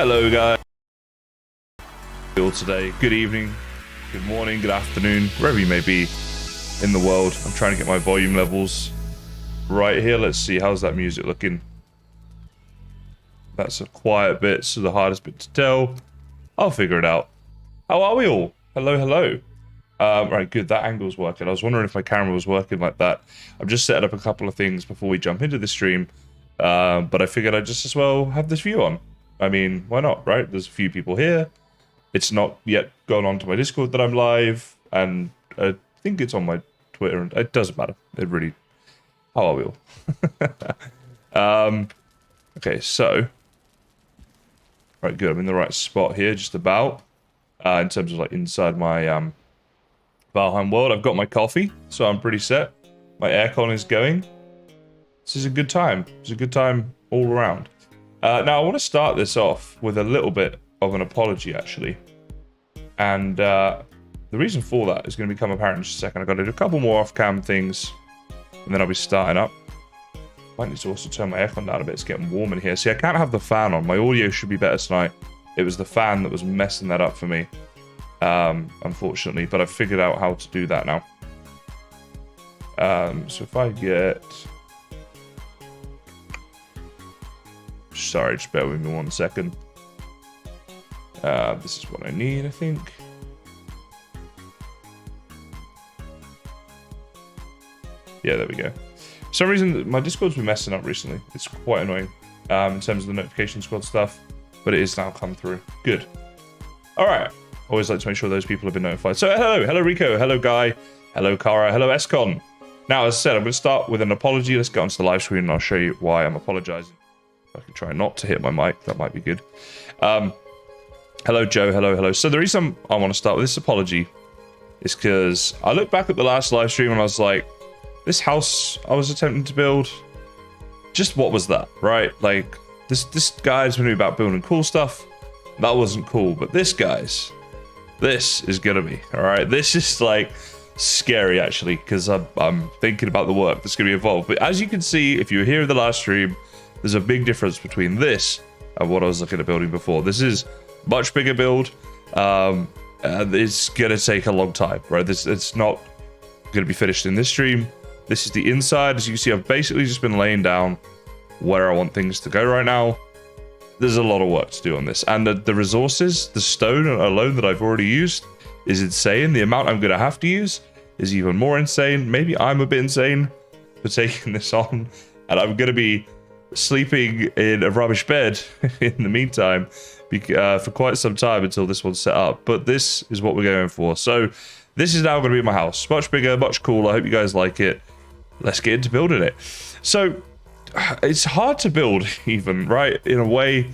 Hello guys, today. Good evening, good morning, good afternoon, wherever you may be in the world. I'm trying to get my volume levels right here. Let's see, how's that music looking? That's a quiet bit, so the hardest bit to tell. I'll figure it out. How are we all? Hello, hello. Right, good, that angle's working. I was wondering if my camera was working like that. I'm just setting up a couple of things before we jump into the stream, but I figured I'd just as well have this view on. I mean, why not, right? There's a few people here. It's not yet gone on to my Discord that I'm live, and I think it's on my Twitter, and it doesn't matter. It really... How are we all? Okay, so... Right, good. I'm in the right spot here, just about. In terms of, like, inside my Valheim world. I've got my coffee, so I'm pretty set. My aircon is going. This is a good time. It's a good time all around. Now, I want to start this off with a little bit of an apology, actually. And the reason for that is going to become apparent in just a second. I've got to do a couple more off-cam things, and then I'll be starting up. Might need to also turn my aircon down a bit. It's getting warm in here. See, I can't have the fan on. My audio should be better tonight. It was the fan that was messing that up for me, unfortunately. But I've figured out how to do that now. So if I get... Sorry, just bear with me 1 second. This is what I need, I think. Yeah, there we go. For some reason, my Discord's been messing up recently. It's quite annoying in terms of the notification squad stuff, but it is now come through. Good. All right. Always like to make sure those people have been notified. So hello Rico, hello Guy, hello Kara, hello Escon. Now, as I said, I'm going to start with an apology. Let's get onto the live screen and I'll show you why I'm apologizing. I can try not to hit my mic. That might be good. Hello, Joe. Hello. So the reason I want to start with this apology is because I look back at the last live stream and I was like, this house I was attempting to build, just what was that, right? Like, this guy's been about building cool stuff. That wasn't cool. But this, guys, this is going to be, all right? This is, like, scary, actually, because I'm thinking about the work that's going to be involved. But as you can see, if you were here in the last stream, there's a big difference between this and what I was looking at building before. This is much bigger build. And it's gonna take a long time, right? It's not gonna be finished in this stream. This is the inside. As you can see, I've basically just been laying down where I want things to go right now. There's a lot of work to do on this, and the resources, the stone alone that I've already used is insane. The amount I'm gonna have to use is even more insane. Maybe I'm a bit insane for taking this on, and I'm gonna be sleeping in a rubbish bed in the meantime for quite some time until this one's set up. But this is what we're going for. So this is now going to be my house. Much bigger, much cooler. I hope you guys like it. Let's get into building it. So it's hard to build even, right? In a way,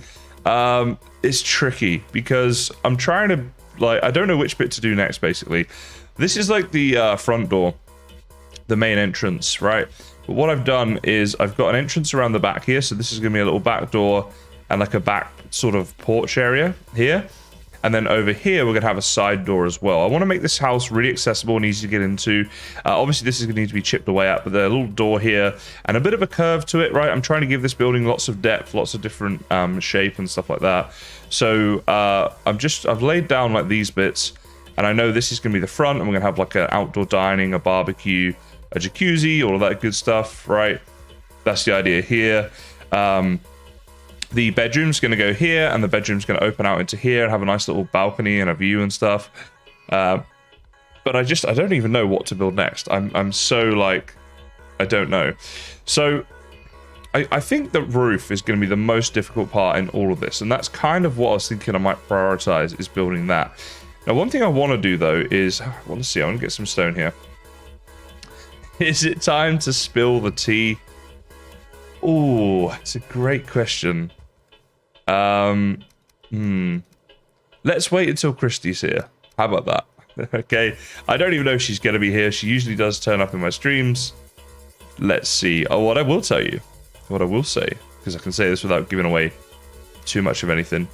it's tricky because I'm trying to, like, I don't know which bit to do next, basically. This is like the front door, the main entrance, right? But what I've done is I've got an entrance around the back here. So this is going to be a little back door and like a back sort of porch area here. And then over here, we're going to have a side door as well. I want to make this house really accessible and easy to get into. Obviously, this is going to need to be chipped away at, but there's a little door here and a bit of a curve to it, right? I'm trying to give this building lots of depth, lots of different shape and stuff like that. So I've laid down like these bits, and I know this is going to be the front, and we're going to have like an outdoor dining, a barbecue, a jacuzzi, all of that good stuff, right? That's the idea here. The bedroom's going to go here, and the bedroom's going to open out into here and have a nice little balcony and a view and stuff. But I don't even know what to build next. I'm so like, I don't know. So I think the roof is going to be the most difficult part in all of this, and that's kind of what I was thinking I might prioritize, is building that. Now, one thing I want to do though is, I want to see, I want to get some stone here. Is it time to spill the tea? Oh, it's a great question. Let's wait until Christy's here. How about that? Okay. I don't even know if she's going to be here. She usually does turn up in my streams. Let's see. Oh, what I will tell you, what I will say, because I can say this without giving away too much of anything,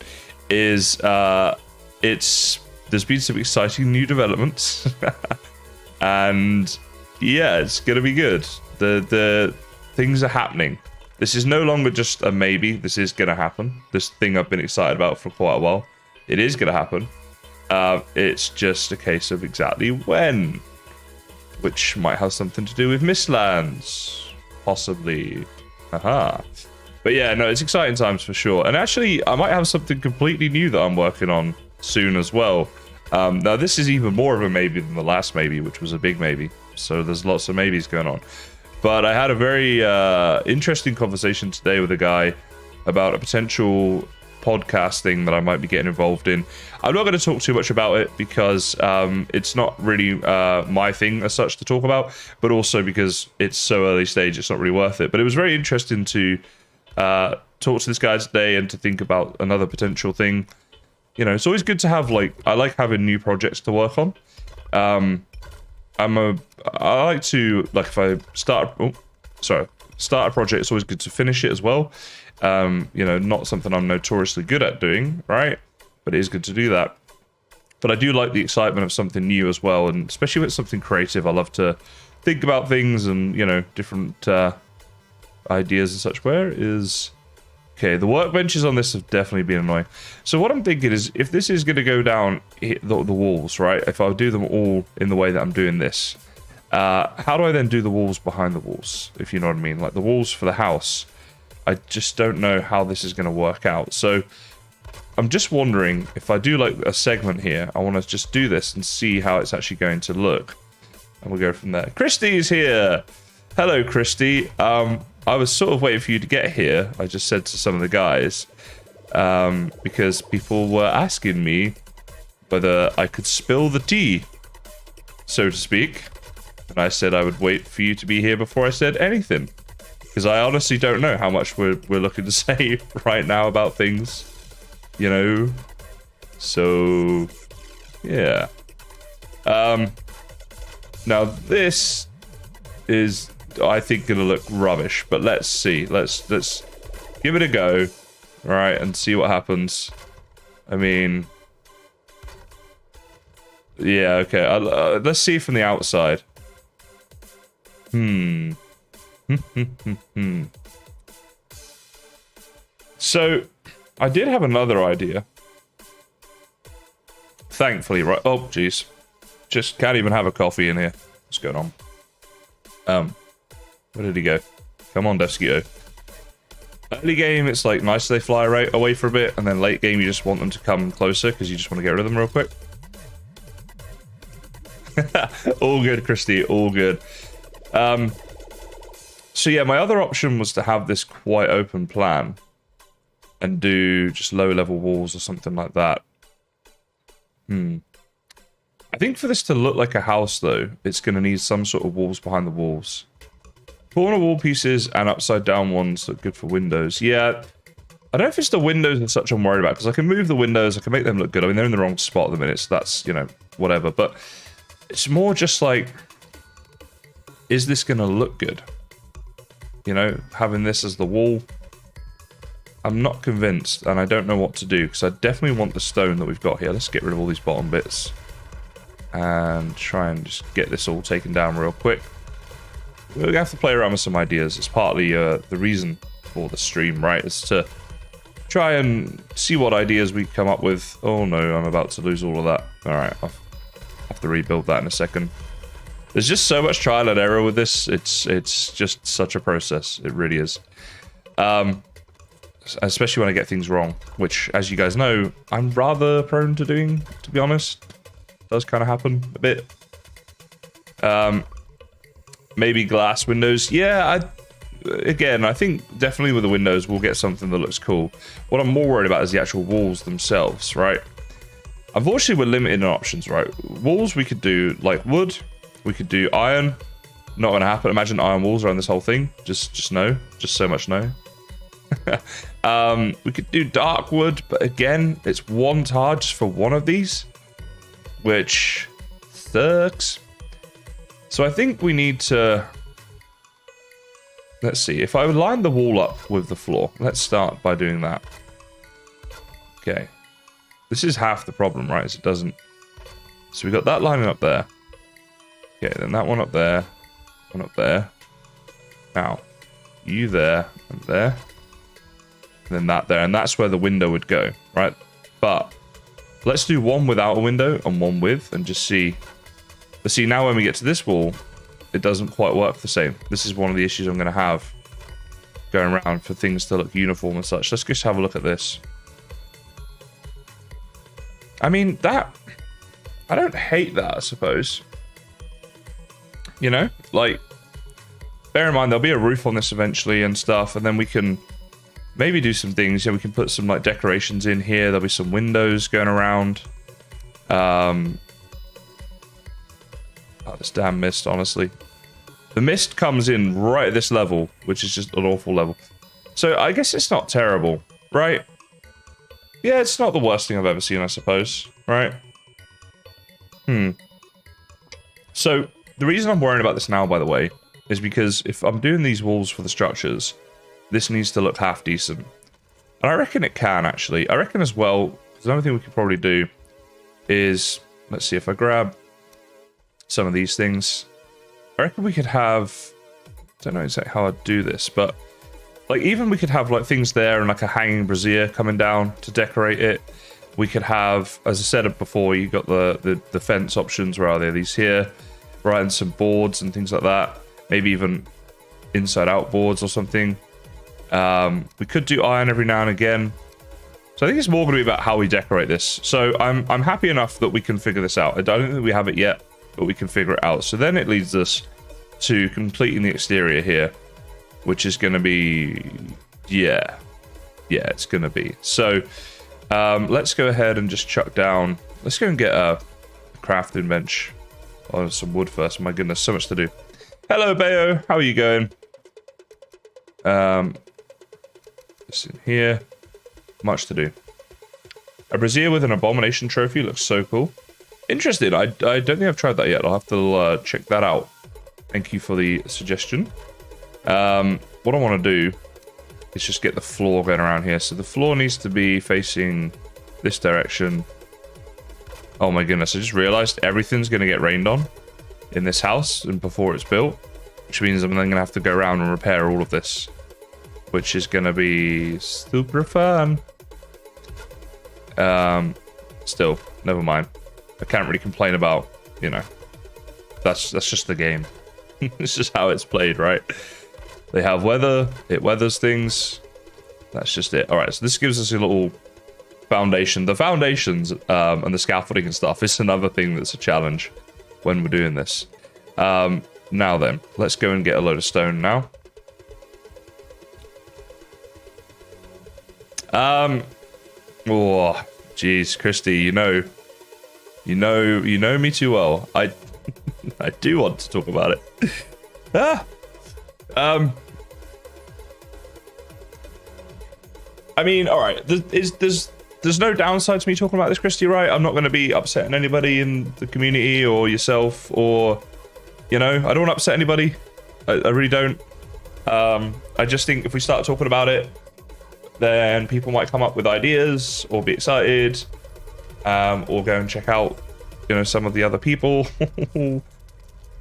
is there's been some exciting new developments. And yeah, it's gonna be good. The things are happening. This is no longer just a maybe. This is going to happen. This thing I've been excited about for quite a while. It is going to happen. It's just a case of exactly when. Which might have something to do with Mistlands. Possibly. Aha. But yeah, no, it's exciting times for sure. And actually, I might have something completely new that I'm working on soon as well. Now, this is even more of a maybe than the last maybe, which was a big maybe. So there's lots of maybes going on. But I had a very interesting conversation today with a guy about a potential podcast thing that I might be getting involved in. I'm not going to talk too much about it because it's not really my thing as such to talk about, but also because it's so early stage, it's not really worth it. But it was very interesting to talk to this guy today and to think about another potential thing. You know, it's always good to have, like, I like having new projects to work on. I like to, like, if I start a project, it's always good to finish it as well. You know, not something I'm notoriously good at doing, right? But it is good to do that. But I do like the excitement of something new as well, and especially with something creative, I love to think about things and, you know, different ideas and such. Where is... Okay, the workbenches on this have definitely been annoying. So what I'm thinking is, if this is going to go down the walls, right? If I do them all in the way that I'm doing this, how do I then do the walls behind the walls? If you know what I mean, like the walls for the house. I just don't know how this is going to work out. So I'm just wondering if I do like a segment here, I want to just do this and see how it's actually going to look. And we'll go from there. Christy's here. Hello, Christy. I was sort of waiting for you to get here. I just said to some of the guys, because people were asking me whether I could spill the tea, so to speak. And I said I would wait for you to be here before I said anything. Because I honestly don't know how much we're looking to say right now about things, you know. So, yeah. Now this is, I think, gonna look rubbish, but let's see. Let's give it a go, all right, and see what happens. I mean, yeah, okay. Let's see from the outside. So, I did have another idea. Thankfully, right? Oh, jeez. Just can't even have a coffee in here. What's going on? Where did he go? Come on, Defskeeto. Early game, it's like nice they fly right away for a bit, and then late game, you just want them to come closer because you just want to get rid of them real quick. All good, Christy. All good. So yeah, my other option was to have this quite open plan and do just low-level walls or something like that. I think for this to look like a house, though, it's going to need some sort of walls behind the walls. Corner wall pieces and upside-down ones look good for windows. Yeah, I don't know if it's the windows and such I'm worried about, because I can move the windows, I can make them look good. I mean, they're in the wrong spot at the minute, so that's, you know, whatever. But it's more just like, is this going to look good? You know, having this as the wall, I'm not convinced, and I don't know what to do, because I definitely want the stone that we've got here. Let's get rid of all these bottom bits and try and just get this all taken down real quick. We're going to have to play around with some ideas. It's partly the reason for the stream, right? Is to try and see what ideas we come up with. Oh no, I'm about to lose all of that. Alright, I'll have to rebuild that in a second. There's just so much trial and error with this. It's just such a process. It really is. Especially when I get things wrong, which, as you guys know, I'm rather prone to doing, to be honest. It does kind of happen a bit. Maybe glass windows. Yeah, again, I think definitely with the windows, we'll get something that looks cool. What I'm more worried about is the actual walls themselves, right? Unfortunately, we're limited in options, right? Walls, we could do, like, wood. We could do iron. Not going to happen. Imagine iron walls around this whole thing. Just no. Just so much no. We could do dark wood, but again, it's one tar just for one of these, which sucks. So I think we need to... Let's see. If I would line the wall up with the floor, let's start by doing that. Okay. This is half the problem, right? So it doesn't... So we got that lining up there. Okay, then that one up there. One up there. Now, you there and there. And then that there. And that's where the window would go, right? But let's do one without a window and one with and just see. But see, now when we get to this wall, it doesn't quite work the same. This is one of the issues I'm going to have going around for things to look uniform and such. Let's just have a look at this. I mean, that... I don't hate that, I suppose. You know? Like, bear in mind, there'll be a roof on this eventually and stuff, and then we can maybe do some things. Yeah, we can put some, like, decorations in here. There'll be some windows going around. Oh, this damn mist, honestly. The mist comes in right at this level, which is just an awful level. So I guess it's not terrible, right? Yeah, it's not the worst thing I've ever seen, I suppose, right? So the reason I'm worrying about this now, by the way, is because if I'm doing these walls for the structures, this needs to look half decent. And I reckon it can, actually. I reckon as well, there's another thing we could probably do is, let's see, if I grab some of these things, I reckon we could have, I don't know exactly how I'd do this, but like even we could have like things there and like a hanging brazier coming down to decorate it. We could have, as I said before, you got the fence options. Where are they? These here, right? And some boards and things like that. Maybe even inside out boards or something. We could do iron every now and again. So I think it's more going to be about how we decorate this. So I'm happy enough that we can figure this out. I don't think we have it yet, but we can figure it out. So then it leads us to completing the exterior here, which is going to be, yeah, it's going to be. So let's go ahead and just chuck down. Let's go and get a crafting bench or some wood first. My goodness, so much to do. Hello, Bayo. How are you going? This in here. Much to do. A brazier with an abomination trophy looks so cool. Interesting. I don't think I've tried that yet. I'll have to check that out. Thank you for the suggestion. What I want to do is just get the floor going around here. So the floor needs to be facing this direction. Oh my goodness, I just realized everything's going to get rained on in this house and before it's built, which means I'm then going to have to go around and repair all of this, which is going to be super fun. Still, never mind. I can't really complain about, you know, that's just the game. It's just how it's played, right? They have weather, it weathers things. That's just it. All right, so this gives us a little foundation. The foundations and the scaffolding and stuff is another thing that's a challenge when we're doing this. Now then, let's go and get a load of stone now. Oh, geez, Christy, you know me too well. I do want to talk about it. I mean, all right. There's no downside to me talking about this, Christy, right? I'm not going to be upsetting anybody in the community or yourself, or you know, I don't want to upset anybody. I really don't. I just think if we start talking about it, then people might come up with ideas or be excited, or go and check out, you know, some of the other people. You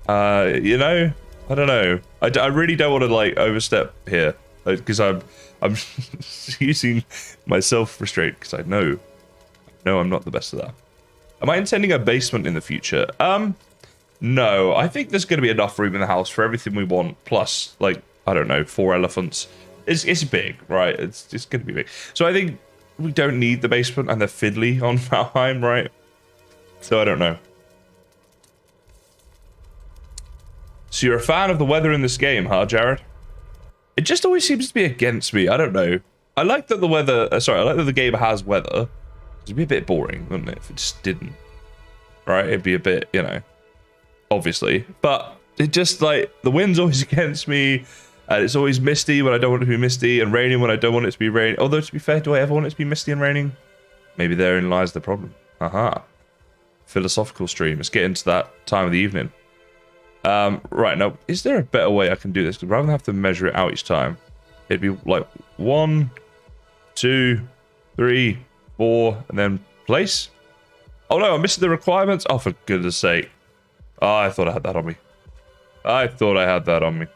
know, I don't know. I really don't want to like overstep here because I'm using my self-restraint because I know I'm not the best at that. Am I intending a basement in the future? No, I think there's going to be enough room in the house for everything we want. Plus, like, I don't know, 4 elephants. It's big, right? It's going to be big. So I think we don't need the basement, and they're fiddly on Valheim, right? So I don't know. So you're a fan of the weather in this game, huh, Jared? It just always seems to be against me. I don't know. I like that the weather... I like that the game has weather. It'd be a bit boring, wouldn't it, if it just didn't? Right? It'd be a bit, you know... Obviously. But it just, like... The wind's always against me. And it's always misty when I don't want it to be misty. And raining when I don't want it to be raining. Although, to be fair, do I ever want it to be misty and raining? Maybe therein lies the problem. Aha. Philosophical stream. Let's get into that time of the evening. Right, now, is there a better way I can do this? Because rather than have to measure it out each time, it'd be like 1, 2, 3, 4, and then place? Oh no, I'm missing the requirements? Oh, for goodness sake. Oh, I thought I had that on me. I thought I had that on me.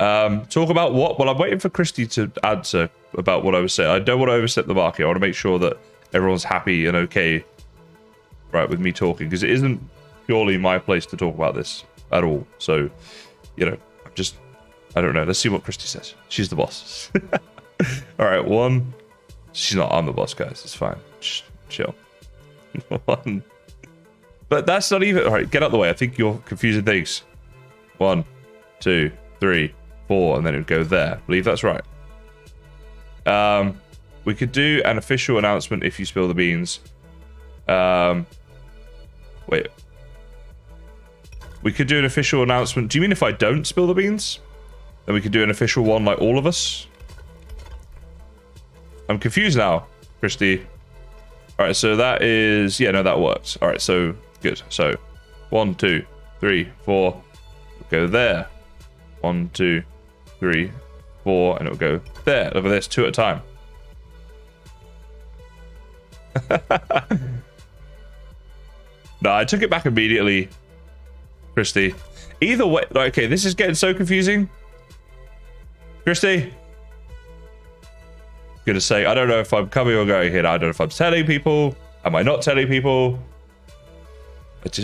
Talk about what? Well, I'm waiting for Christy to answer about what I was saying. I don't want to overstep the market. I want to make sure that everyone's happy and okay, right, with me talking, because it isn't purely my place to talk about this at all. So, you know, I don't know. Let's see what Christy says. She's the boss. All right, one. She's not. I'm the boss, guys. It's fine. Just chill. One. But that's not even. All right, get out of the way. I think you're confusing things. 1, 2, 3, 4, and then it would go there. I believe that's right. We could do an official announcement if you spill the beans. Wait. We could do an official announcement. Do you mean if I don't spill the beans? Then we could do an official one like all of us? I'm confused now, Christy. All right, so that is... Yeah, no, that works. All right, so good. So 1, 2, 3, 4. Go there. 1, 2, 3, 4, and it'll go there. Look at this, 2 at a time. No, I took it back immediately, Christy. Either way, okay, this is getting so confusing. Christy, gonna say, I don't know if I'm coming or going here. I don't know if I'm telling people. Am I not telling people?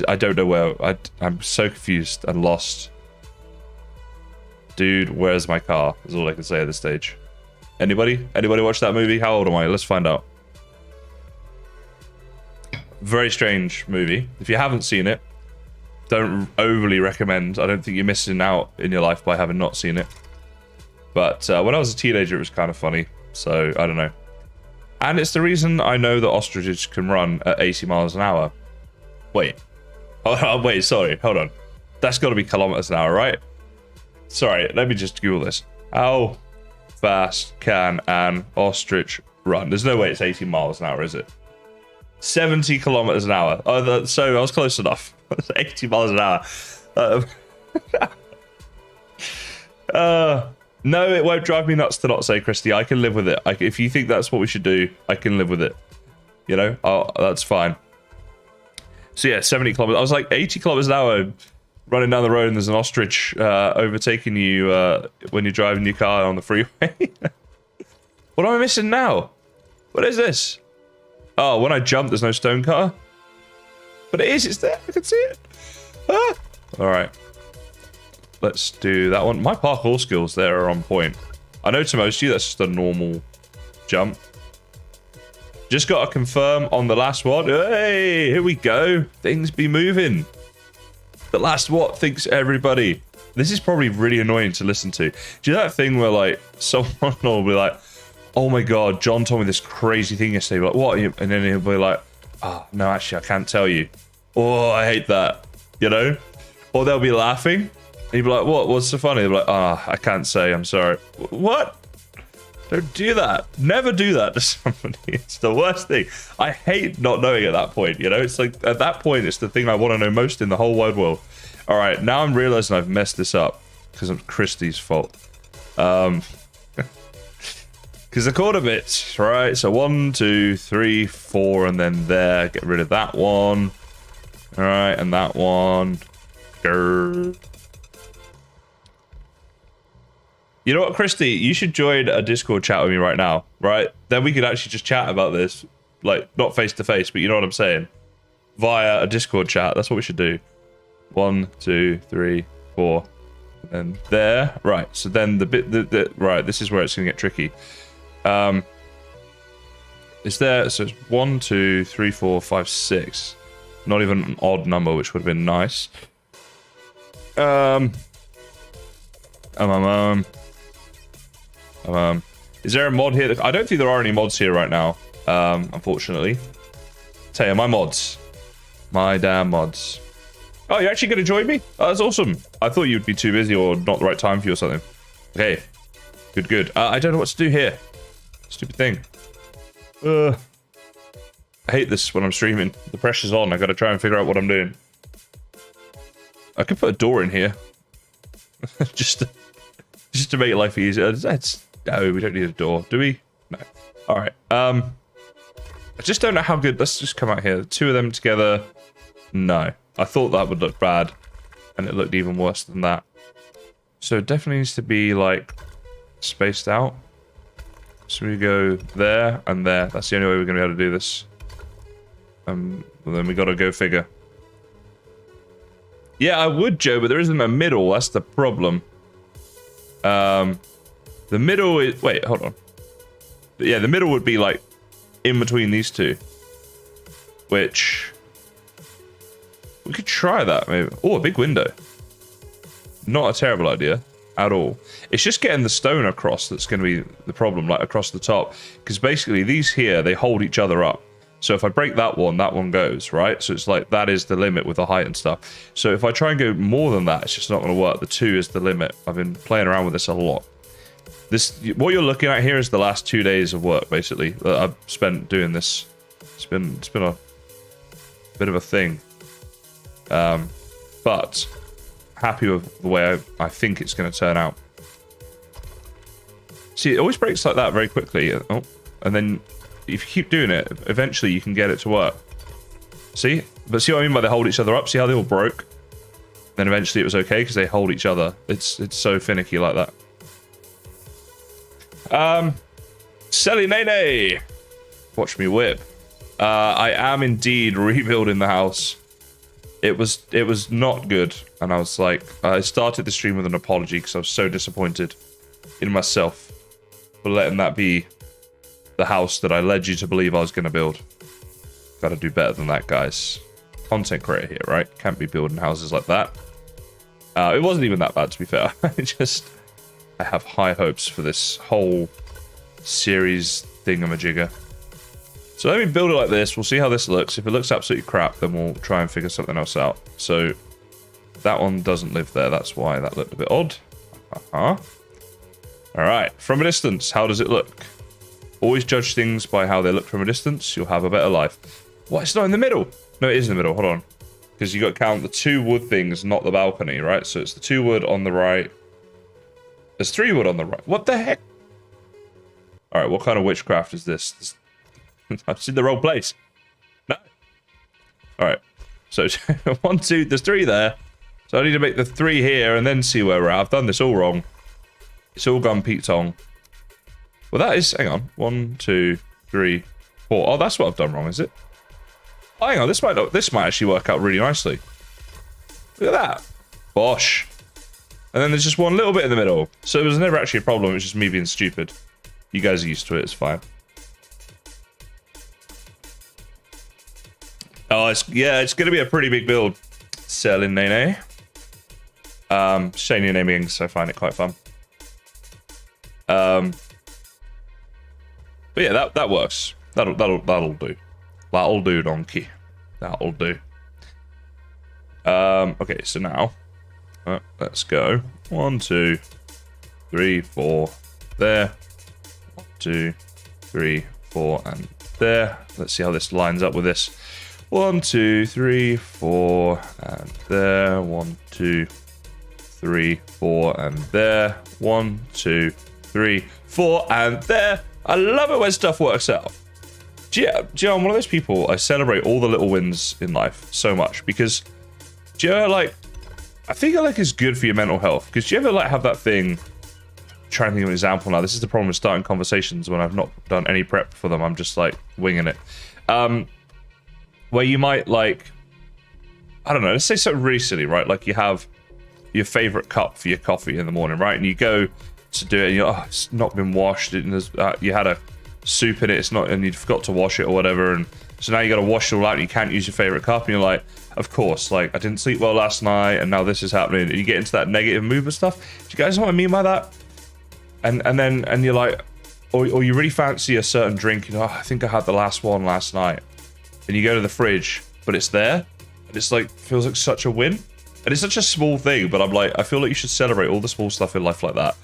I don't know where. I'm so confused and lost. Dude, where's my car? Is all I can say at this stage. Anybody? Anybody watch that movie? How old am I? Let's find out. Very strange movie. If you haven't seen it, don't overly recommend. I don't think you're missing out in your life by having not seen it. But when I was a teenager, it was kind of funny. So, I don't know. And it's the reason I know that ostriches can run at 80 miles an hour. Wait. Oh, wait, sorry. Hold on. That's got to be kilometers an hour, right? Sorry, let me just Google this. How fast can an ostrich run? There's no way it's 80 miles an hour, is it? 70 kilometers an hour. Oh, so I was close enough. 80 miles an hour. No, it won't drive me nuts to not say, Christy. I can live with it. If you think that's what we should do, I can live with it. You know, that's fine. So yeah, 70 kilometers. I was like 80 kilometers an hour running down the road, and there's an ostrich overtaking you when you're driving your car on the freeway. What am I missing now? What is this? Oh, when I jump, there's no stone cutter. But it is. It's there. I can see it. Ah. All right. Let's do that one. My parkour skills there are on point. I know to most of you, that's just a normal jump. Just got to confirm on the last one. Hey, here we go. Things be moving. The last what thinks everybody. This is probably really annoying to listen to. Do you know that thing where like someone will be like, oh my god, John told me this crazy thing yesterday. Like, what? And then he'll be like, oh, no, actually, I can't tell you. Oh, I hate that. You know? Or they'll be laughing. And you'll be like, what? What's so funny? They'll be like, ah, oh, I can't say. I'm sorry. What? Don't do that. Never do that to somebody. It's the worst thing. I hate not knowing at that point, you know? It's like, at that point, it's the thing I want to know most in the whole wide world. All right, now I'm realizing I've messed this up because it's Christy's fault. Because the quarter bits, right? So 1, 2, 3, 4, and then there. Get rid of that one. All right, and that one. Grr. You know what, Christy? You should join a Discord chat with me right now, right? Then we could actually just chat about this. Like, not face to face, but you know what I'm saying? Via a Discord chat. That's what we should do. 1, 2, 3, 4. And then there. Right, so then the bit... right, this is where it's going to get tricky. Is there... So it's 1, 2, 3, 4, 5, 6. Not even an odd number, which would have been nice. Is there a mod here? I don't think there are any mods here right now, unfortunately. Tell you, my mods. My damn mods. Oh, you're actually going to join me? Oh, that's awesome. I thought you'd be too busy or not the right time for you or something. Okay. Good, good. I don't know what to do here. Stupid thing. I hate this when I'm streaming. The pressure's on. I got to try and figure out what I'm doing. I could put a door in here. just to make life easier. No, we don't need a door, do we? No. All right. I just don't know how good. Let's just come out here. 2 of them together. No. I thought that would look bad, and it looked even worse than that. So it definitely needs to be like spaced out. So we go there and there. That's the only way we're gonna be able to do this. Well, then we gotta go figure. Yeah, I would, Joe, but there isn't a middle. That's the problem. The middle is... Wait, hold on. Yeah, the middle would be, like, in between these two. Which... We could try that, maybe. Oh, a big window. Not a terrible idea at all. It's just getting the stone across that's going to be the problem, like, across the top. Because basically, these here, they hold each other up. So if I break that one goes, right? So it's like, that is the limit with the height and stuff. So if I try and go more than that, it's just not going to work. The 2 is the limit. I've been playing around with this a lot. What you're looking at here is the last 2 days of work, basically, that I've spent doing this. It's been a bit of a thing. But happy with the way I think it's going to turn out. See, it always breaks like that very quickly. Oh, and then... If you keep doing it, eventually you can get it to work. See? But see what I mean by they hold each other up? See how they all broke? Then eventually it was okay because they hold each other. It's so finicky like that. Selly Nene! Watch me whip. I am indeed rebuilding the house. It was not good. And I was like, I started the stream with an apology because I was so disappointed in myself for letting that be the house that I led you to believe I was going to build. Gotta do better than that, guys. Content creator here, right? Can't be building houses like that. It wasn't even that bad, to be fair. I have high hopes for this whole series thingamajigger. So let me build it like this. We'll see how this looks. If it looks absolutely crap, then we'll try and figure something else out. So that one doesn't live there. That's why that looked a bit odd. All right. From a distance, how does it look? Always judge things by how they look from a distance. You'll have a better life. What? It's not in the middle. No, it is in the middle. Hold on. Because you got to count the 2 wood things, not the balcony, right? So it's the 2 wood on the right. There's 3 wood on the right. What the heck? All right, what kind of witchcraft is this? I've seen the wrong place. No. All right. So 1, 2, there's 3 there. So I need to make the 3 here and then see where we're at. I've done this all wrong. It's all gone Pete Tong. Well, that is... Hang on. 1, 2, 3, 4. Oh, that's what I've done wrong, is it? Oh, hang on. This might actually work out really nicely. Look at that. Bosh. And then there's just one little bit in the middle. So it was never actually a problem. It was just me being stupid. You guys are used to it. It's fine. Oh, it's going to be a pretty big build. Selling Nene. Shane your naming, so I find it quite fun. But yeah, that works. That'll do. That'll do, donkey. That'll do. Okay, so now let's go. 1, 2, 3, 4. There. 1, 2, 3, 4, and there. Let's see how this lines up with this. 1, 2, 3, 4, and there. 1, 2, 3, 4, and there. 1, 2, 3, 4, and there. I love it when stuff works out. Do you know, I'm one of those people, I celebrate all the little wins in life so much because, do you know, like, I think it like is good for your mental health. Because do you ever like have that thing, I'm trying to think of an example now, this is the problem with starting conversations when I've not done any prep for them, I'm just like winging it. Where you might like, I don't know, let's say something really silly, right? Like you have your favorite cup for your coffee in the morning, right? And you go to do it and you're, oh, it's not been washed, and you had a soup in it, it's not, and you forgot to wash it or whatever, and so now you got to wash it all out and you can't use your favorite cup, and you're like, of course, like I didn't sleep well last night and now this is happening, and you get into that negative mood and stuff. Do you guys know what I mean by that? And then you're like, or you really fancy a certain drink, you know, oh, I think I had the last one last night, and you go to the fridge but it's there and it's like feels like such a win, and it's such a small thing, but I'm like, I feel like you should celebrate all the small stuff in life like that,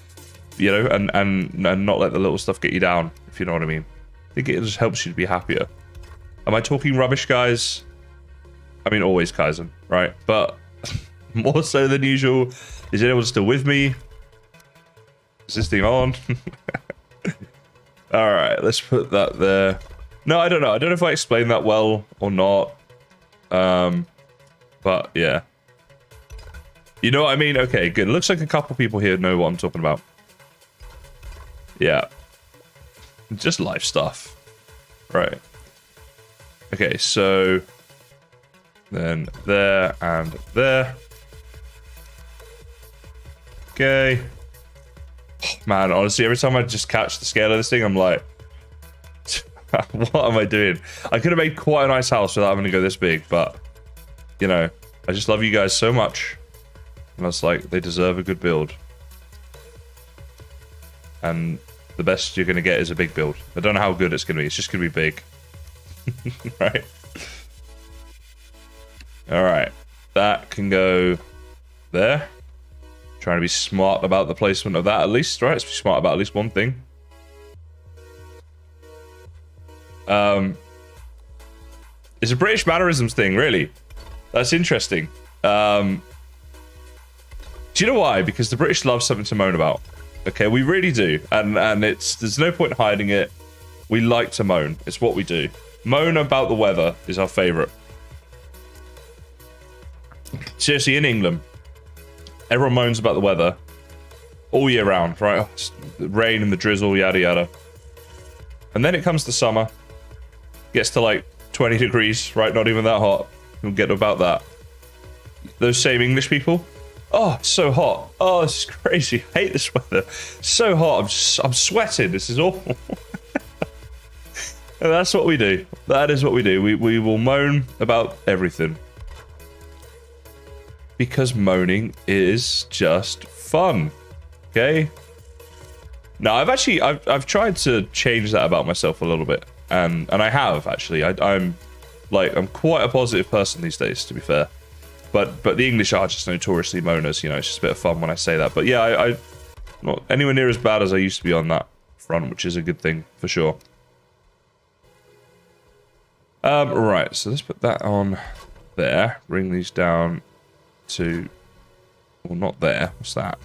you know, and not let the little stuff get you down, if you know what I mean. I think it just helps you to be happier. Am I talking rubbish, guys? I mean, always Kaizen, right? But more so than usual. Is anyone still with me? Is this thing on? All right, let's put that there. No, I don't know. I don't know if I explained that well or not. But yeah. You know what I mean? Okay, good. It looks like a couple people here know what I'm talking about. Yeah. Just life stuff. Right. Okay, so then there and there. Okay. Man, honestly, every time I just catch the scale of this thing, I'm like, what am I doing? I could have made quite a nice house without having to go this big, but, you know, I just love you guys so much. And I was like, they deserve a good build. And the best you're going to get is a big build. I don't know how good it's going to be. It's just going to be big. Right? Alright. That can go there. Trying to be smart about the placement of that at least, right? Let's be smart about at least one thing. It's a British mannerisms thing, really. That's interesting. Do you know why? Because the British love something to moan about. Okay, we really do. And there's no point hiding it. We like to moan. It's what we do. Moan about the weather is our favourite. Seriously, in England, everyone moans about the weather all year round, right? Oh, the rain and the drizzle, yada yada. And then it comes to summer. Gets to like 20 degrees, right? Not even that hot. We'll get about that. Those same English people. Oh, it's so hot. Oh, this is crazy. I hate this weather. So hot. I'm sweating. This is awful. And that's what we do. That is what we do. We will moan about everything. Because moaning is just fun. Okay? Now, I've tried to change that about myself a little bit. And I have, actually. I'm quite a positive person these days, to be fair. But the English are just notoriously moaners, you know, it's just a bit of fun when I say that. But yeah, I'm not anywhere near as bad as I used to be on that front, which is a good thing, for sure. Right, so let's put that on there. Bring these down to... Well, not there. What's that?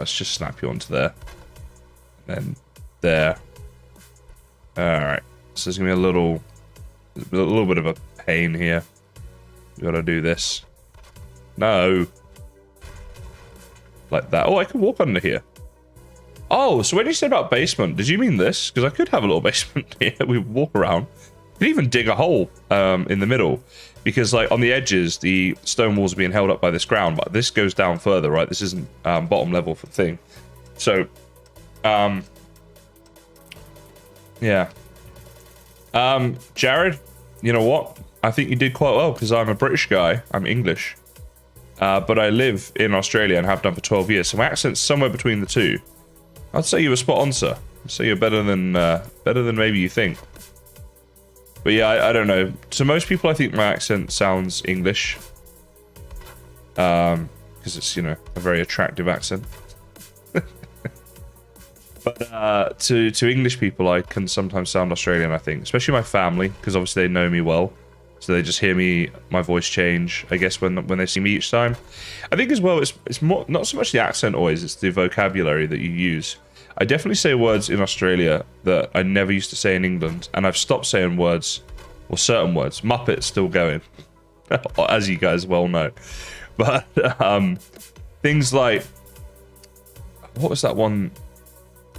Let's just snap you onto there. And then there. Alright, so there's going to be a little bit of a pain here. We gotta do this. No. Like that. Oh, I can walk under here. Oh, so when you said about basement, did you mean this? Because I could have a little basement here. We walk around. You can even dig a hole in the middle. Because, like, on the edges, the stone walls are being held up by this ground. But this goes down further, right? This isn't bottom level for the thing. So, yeah. Jared, you know what? I think you did quite well, because I'm a British guy. I'm English. But I live in Australia and have done for 12 years. So my accent's somewhere between the two. I'd say you were spot on, sir. I'd say you're better than maybe you think. But yeah, I don't know. To most people, I think my accent sounds English. Because it's, you know, a very attractive accent. But to English people, I can sometimes sound Australian, I think. Especially my family, because obviously they know me well. So they just hear my voice change, I guess, when they see me each time. I think as well, it's more not so much the accent always, it's the vocabulary that you use. I definitely say words in Australia that I never used to say in England, and I've stopped saying words, or certain words. Muppet's still going, as you guys well know. But things like, what was that one?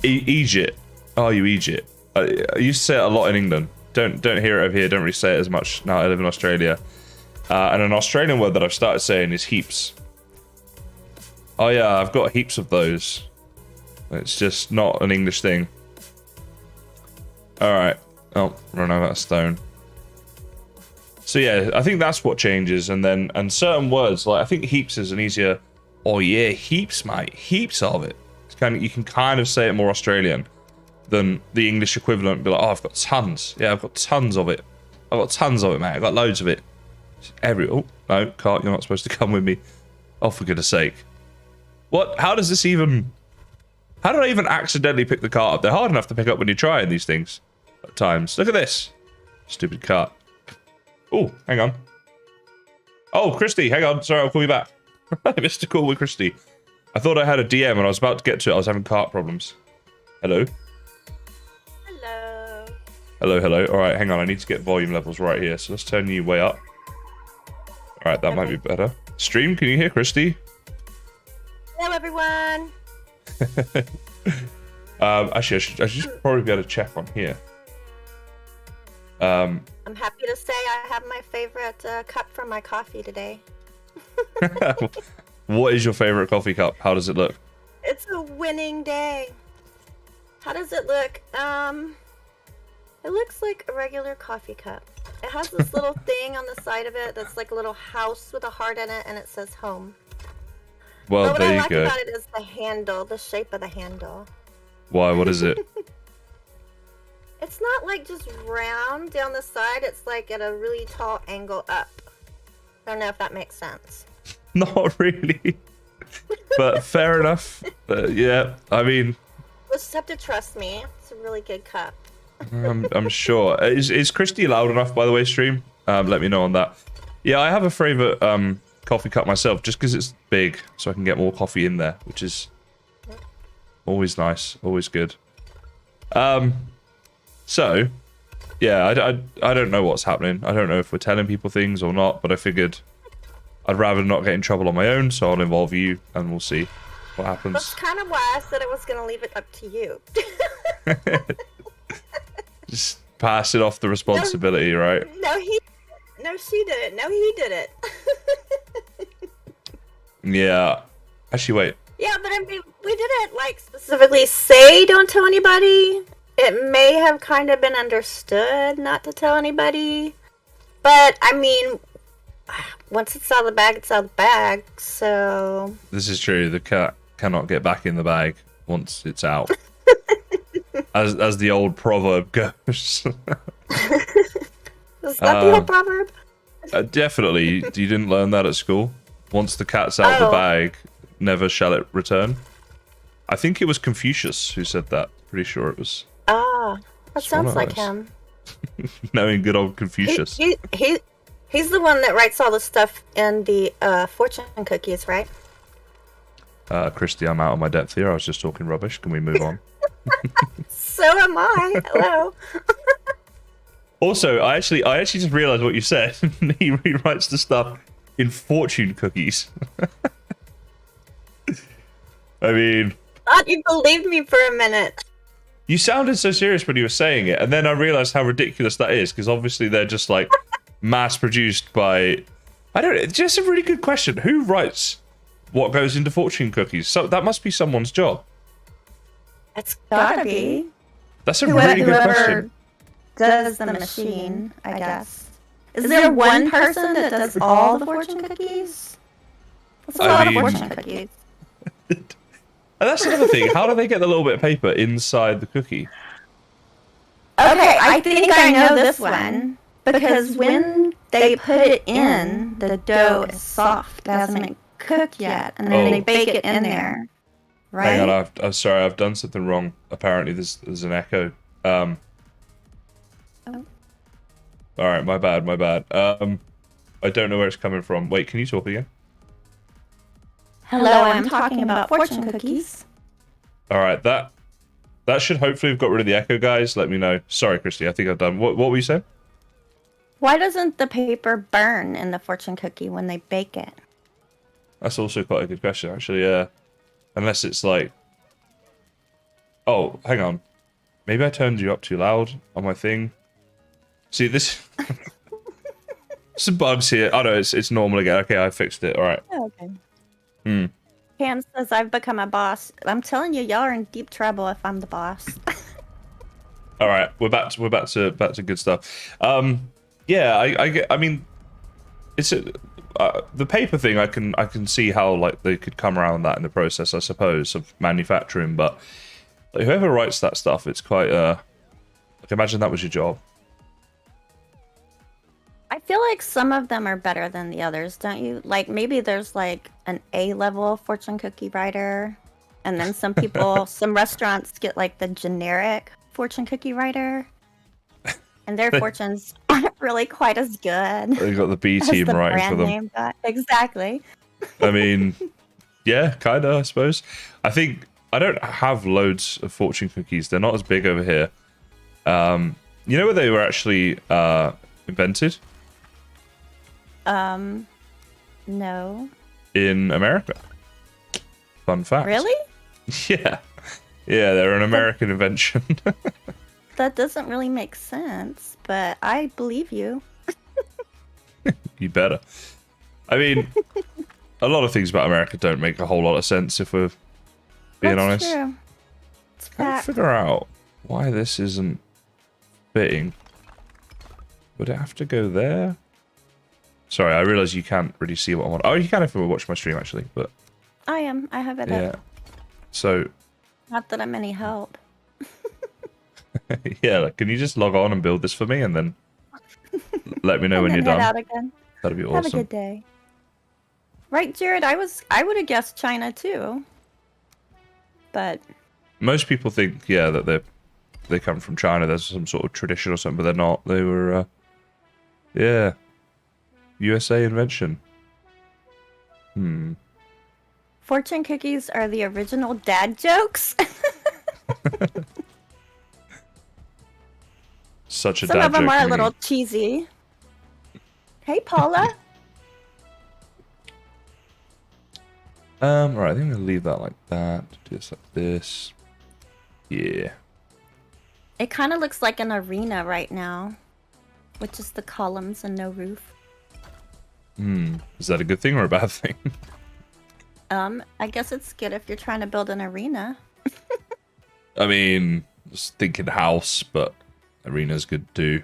Egypt. Oh, you Egypt. I used to say it a lot in England. Don't hear it over here. Don't really say it as much now I live in Australia. And an Australian word that I've started saying is heaps. Oh yeah, I've got heaps of those. It's just not an English thing. Alright. Oh, run out of stone. So yeah, I think that's what changes. And certain words, like I think heaps is an easier... Oh yeah, heaps, mate. Heaps of it. You can kind of say it more Australian than the English equivalent. Be like, oh, I've got tons. Yeah, I've got tons of it. I've got tons of it, mate. I've got loads of it. Oh, no, cart, you're not supposed to come with me. Oh, for goodness sake. What? How does this even... How did I even accidentally pick the cart up? They're hard enough to pick up when you're trying these things at times. Look at this. Stupid cart. Oh, hang on. Oh, Christy, hang on. Sorry, I'll call you back. I missed a call with Christy. I thought I had a DM and I was about to get to it. I was having cart problems. Hello? Hello. Hello, hello. All right, hang on. I need to get volume levels right here. So let's turn you way up. All right, that might be better. Stream, can you hear Christy? Hello, everyone. Actually, I should probably be able to check on here. I'm happy to say I have my favorite cup for my coffee today. What is your favorite coffee cup? How does it look? It's a winning day. How does it look? It looks like a regular coffee cup. It has this little thing on the side of it that's like a little house with a heart in it, and it says home. Well, but what there I you like go. about it is the handle, the shape of the handle. Why? What is it? It's not like just round down the side. It's like at a really tall angle up. I don't know if that makes sense. Not really. But fair enough. Yeah, I mean, You'll just have to trust me. It's a really good cup. I'm sure. Is Christy loud enough, by the way, stream? Let me know on that. Yeah, I have a favorite coffee cup myself, just because it's big, so I can get more coffee in there, which is always nice, always good. So, yeah, I don't know what's happening. I don't know if we're telling people things or not, but I figured I'd rather not get in trouble on my own, so I'll involve you, and we'll see what happens. That's kind of why I said I was going to leave it up to you. Just pass it off the responsibility, right? No, she did it. No, he did it. Yeah. Actually, wait. Yeah, but I mean, we didn't like specifically say don't tell anybody. It may have kind of been understood not to tell anybody. But I mean, once it's out of the bag, it's out of the bag. So This is true. The cat cannot get back in the bag once it's out. as the old proverb goes. is that the old proverb? Definitely. You didn't learn that at school? Once the cat's out the bag, never shall it return. I think it was Confucius who said that. Pretty sure it was. Ah, that It's one sounds of like those. him. Knowing good old Confucius. He's the one that writes all the stuff in the fortune cookies, right? Christy, I'm out of my depth here. I was just talking rubbish. Can we move on? So am I. Hello. Also, I actually just realized what you said. He rewrites the stuff in fortune cookies. I mean, Thought you believed me for a minute. you sounded so serious when you were saying it, and then I realized how ridiculous that is, because obviously they're just like mass produced by. I don't. Just a really good question. Who writes what goes into fortune cookies? So that must be someone's job. It's gotta be. That's a really good question. Does the machine, I guess. Is there one person that does all the fortune cookies? That's a I lot mean- of fortune cookies. And that's another thing. How do they get the little bit of paper inside the cookie? Okay, I think I know this one. Because when they put it in, the dough is soft. It hasn't been cooked yet. And then Oh. they bake it in there. Right? Hang on, I'm sorry, I've done something wrong. Apparently, there's an echo. Oh. All right, my bad. I don't know where it's coming from. Wait, can you talk again? Hello, I'm talking about fortune cookies. All right, that should hopefully have got rid of the echo, guys. Let me know. Sorry, Christy, I think I've done. What were you saying? Why doesn't the paper burn in the fortune cookie when they bake it? That's also quite a good question, actually. Yeah, unless it's like, oh, hang on, maybe I turned you up too loud on my thing. See this. Some bugs here. Oh no, it's normal again. Okay, I fixed it. All right. Okay. Hmm. Pam says I've become a boss. I'm telling you, y'all are in deep trouble if I'm the boss. All right, we're back to good stuff. Yeah, I mean, it's the paper thing. I can see how like they could come around that in the process, I suppose, of manufacturing. But like, whoever writes that stuff, it's quite like imagine that was your job. I feel like some of them are better than the others, don't you? Like maybe there's like an A-level fortune cookie writer, and then some people, some restaurants get like the generic fortune cookie writer, and their fortunes aren't really quite as good. They got the B as team the writing brand for them. name got. Exactly. I mean, yeah, kinda, I suppose. I think I don't have loads of fortune cookies. They're not as big over here. You know where they were actually invented? No. In America. Fun fact. Really? Yeah. Yeah, they're an American invention. That doesn't really make sense, but I believe you. You better. I mean, a lot of things about America don't make a whole lot of sense if we're being That's honest. true. It's Can't fact. figure out why this isn't fitting. Would it have to go there? Sorry, I realize you can't really see what I want. Oh, you can if you watch my stream, actually. But I am. I have it yeah. up. So, Not that I'm any help. yeah, like, can you just log on and build this for me and then let me know when And you're then head done? out again. That'd be Have a awesome. good day. Right, Jared? I would have guessed China too. But Most people think, yeah, that they come from China. There's some sort of tradition or something, but they're not. They were, yeah, USA invention. fortune cookies are the original dad jokes. Such a Some dad of them joke are a to me. little cheesy. Hey, Paula. Right, I think I'm gonna leave that like that. Do this like this. Yeah. It kind of looks like an arena right now, with just the columns and no roof. Is that a good thing or a bad thing? I guess it's good if you're trying to build an arena. I mean, just thinking house, but arena's good too.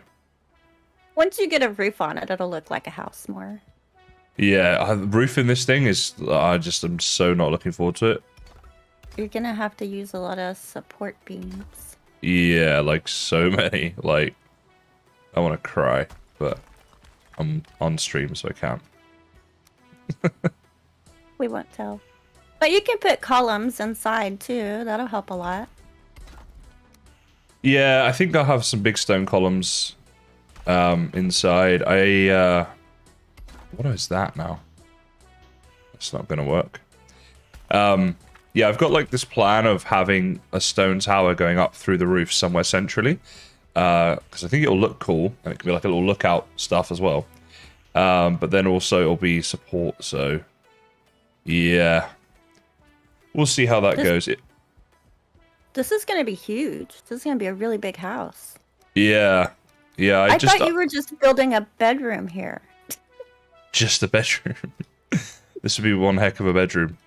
Once you get a roof on it, it'll look like a house more. Yeah, roofing this thing is. I'm so not looking forward to it. You're gonna have to use a lot of support beams. Yeah, like so many. Like, I want to cry, but I'm on stream, so I can't. We won't tell. But you can put columns inside too. That'll help a lot. Yeah, I think I'll have some big stone columns inside. What is that now? That's not gonna work. Yeah, I've got like this plan of having a stone tower going up through the roof somewhere centrally, because I think it'll look cool and it can be like a little lookout stuff as well. But then also it'll be support. So yeah, we'll see how that goes. This is gonna be huge. This is gonna be a really big house. Yeah, I thought you were just building a bedroom here. just a bedroom. This would be one heck of a bedroom.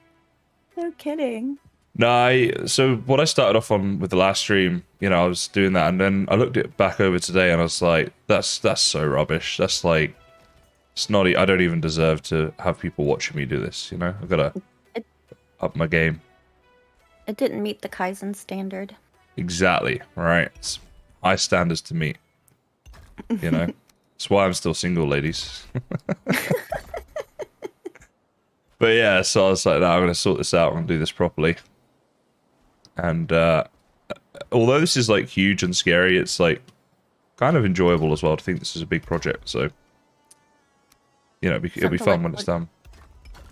No kidding. No, so what I started off on with the last stream, you know, I was doing that, and then I looked it back over today, and I was like, that's so rubbish. That's like, it's not. I don't even deserve to have people watching me do this. You know, I've got to up my game. It didn't meet the Kaizen standard. Exactly. Right. It's high standards to meet. You know, that's why I'm still single, ladies. But yeah, so I was like, no, I'm going to sort this out and do this properly. And although this is like huge and scary, it's like kind of enjoyable as well to think this is a big project. So, you know, it'll be fun when it's done.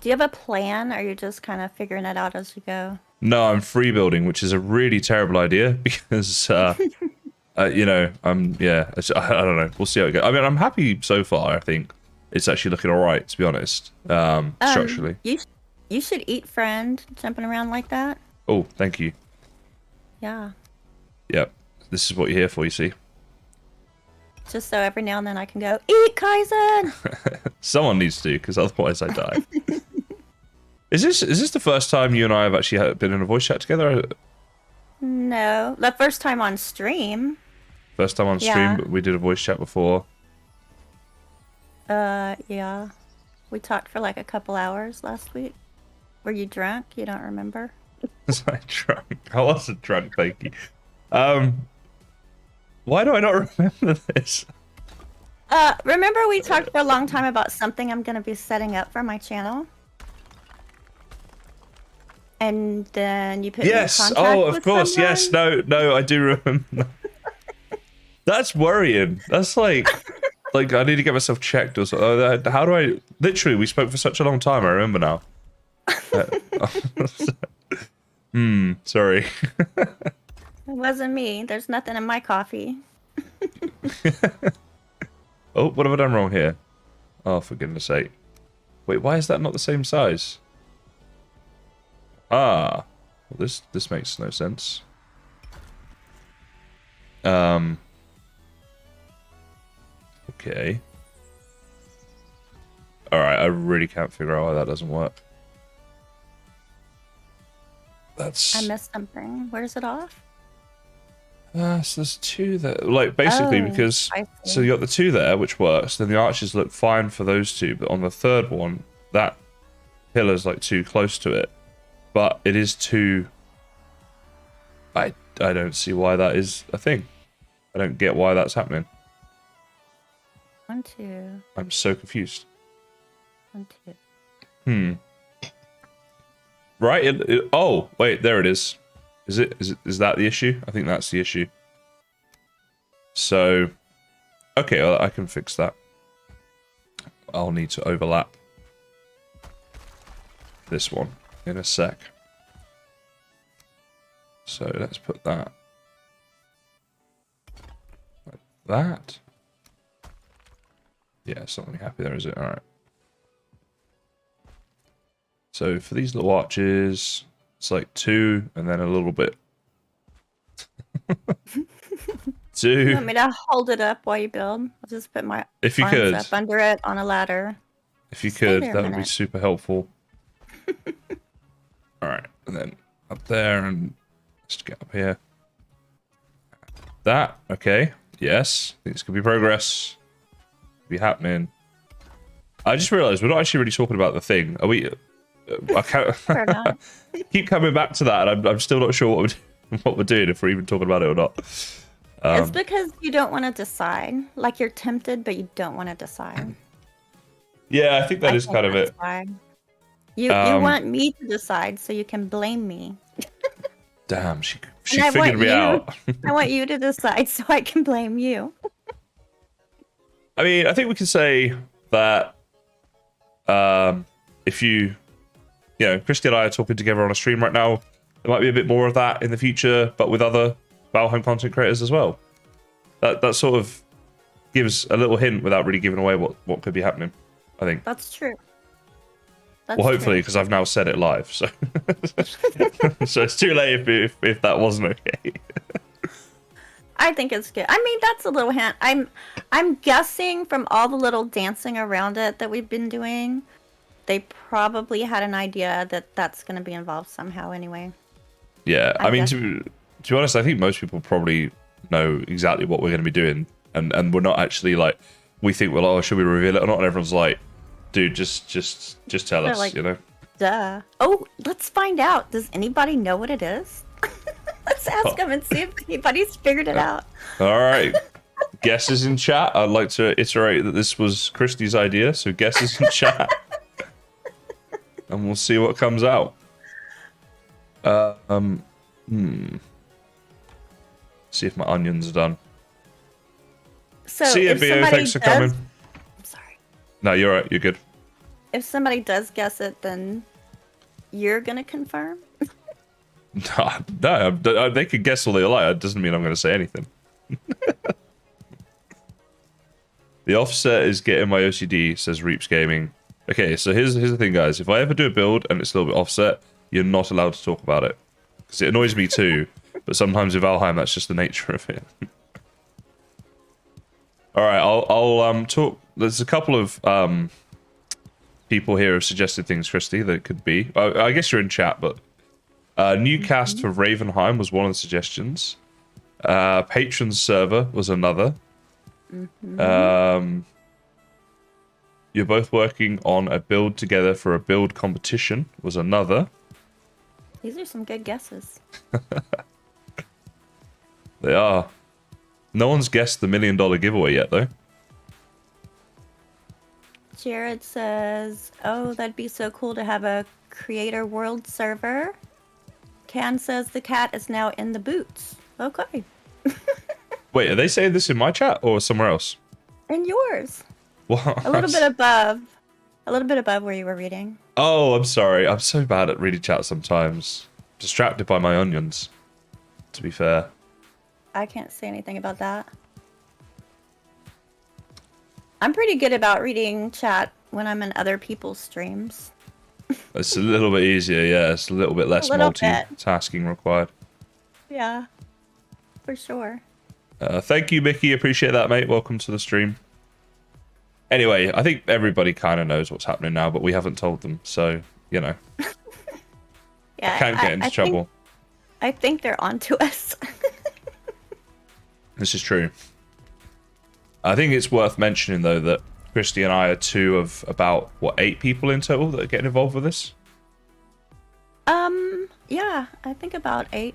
Do you have a plan, or are you just kind of figuring it out as you go? No, I'm free building, which is a really terrible idea because, you know, I don't know. We'll see how it goes. I mean, I'm happy so far. I think it's actually looking all right, to be honest, structurally. You should eat, friend, jumping around like that. Oh, thank you. Yeah. Yep. This is what you're here for, you see. Just so every now and then I can go, eat Kaizen! Someone needs to, because otherwise I die. Is this the first time you and I have actually been in a voice chat together? No. The first time on stream. First time on stream, Yeah. but we did a voice chat before. Yeah. We talked for like a couple hours last week. Were you drunk? You don't remember? Was I drunk? I wasn't drunk, thank you. Why do I not remember this? Remember we talked for a long time about something I'm going to be setting up for my channel? And then you put Yes. me in contact Oh, of with course. someone? Yes. No, I do remember. That's worrying. That's like I need to get myself checked or something. How do I... Literally, we spoke for such a long time, I remember now. Sorry. It wasn't me. There's nothing in my coffee. Oh, what have I done wrong here? Oh, for goodness sake. Wait, why is that not the same size? Ah, well, this makes no sense. Okay. Alright, I really can't figure out why that doesn't work. That's... I missed something. Where's it off? so there's two there. Like, basically, Oh, because... I So see. you got the two there, which works. Then the arches look fine for those two. But on the third one, that pillar's, like, too close to it. But it is too... I don't see why that is a thing. I don't get why that's happening. 1, 2, I'm so confused. 1, 2. Right? Oh, wait, there it is. Is that the issue? I think that's the issue. So, okay, well, I can fix that. I'll need to overlap this one in a sec. So let's put that like that. Yeah, it's not really happy there, is it? All right. So for these little arches, it's like 2 and then a little bit. 2. You want me to hold it up while you build? I'll just put my If you arms could. up under it on a ladder. If you Stay could, there a that would be minute. super helpful. All right, and then up there and let's get up here. That, okay. Yes, I think this could be progress. Be happening. I just realized we're not actually really talking about the thing. Are we? I can't Or not. keep coming back to that, and I'm still not sure what we're doing, if we're even talking about it or not. It's because you don't want to decide. Like you're tempted, but you don't want to decide. Yeah, I think that is I kind of can't it. decide. You want me to decide so you can blame me. Damn, she And I figured want me you- out. I want you to decide so I can blame you. I mean, I think we can say that if you know, Christy and I are talking together on a stream right now, there might be a bit more of that in the future, but with other Valheim content creators as well. That sort of gives a little hint without really giving away what could be happening, I think. That's true. That's Well, hopefully, true. because I've now said it live, so so it's too late if that wasn't okay. I think it's good. I mean, that's a little hint. I'm guessing from all the little dancing around it that we've been doing, they probably had an idea that that's going to be involved somehow anyway. Yeah, I mean, guess. to be honest, I think most people probably know exactly what we're going to be doing, and we're not actually like, we think, well, oh, should we reveal it or not? And everyone's like, dude, just tell They're us, like- you know. Duh. Oh, let's find out. Does anybody know what it is? Let's ask them and see if anybody's figured it out. All right, guesses in chat. I'd like to iterate that this was Christy's idea, so guesses in chat, and we'll see what comes out. See if my onions are done. So See you, if Bio. somebody Thanks for does, coming. I'm sorry. No, you're right. You're good. If somebody does guess it, then you're gonna confirm. No, they could guess all they like. It doesn't mean I'm going to say anything. The offset is getting my OCD, says Reaps Gaming. Okay, so here's the thing, guys. If I ever do a build and it's a little bit offset, you're not allowed to talk about it. Because it annoys me too, but sometimes with Valheim, that's just the nature of it. Alright, I'll talk... There's a couple of people here who have suggested things, Christy, that could be... I guess you're in chat, but... new cast for Ravenheim was one of the suggestions. Patron server was another. You're both working on a build together for a build competition was another. These are some good guesses. They are. No one's guessed the $1 million giveaway yet, though. Jared says, "Oh, that'd be so cool to have a Creator World server." Can says the cat is now in the boots. Okay. Wait, are they saying this in my chat or somewhere else? And yours. What? A little bit above. A little bit above where you were reading. Oh, I'm sorry. I'm so bad at reading chat sometimes. Distracted by my onions, to be fair. I can't say anything about that. I'm pretty good about reading chat when I'm in other people's streams. It's a little bit easier, yeah. It's a little bit less little bit. multitasking required. Yeah, for sure. Thank you, Mickey. Appreciate that, mate. Welcome to the stream. Anyway, I think everybody kind of knows what's happening now, but we haven't told them, so you know. Yeah, Can't get into trouble. I think they're onto us. This is true. I think it's worth mentioning though that Christy and I are two of about 8 people in total that are getting involved with this. Yeah, I think about 8.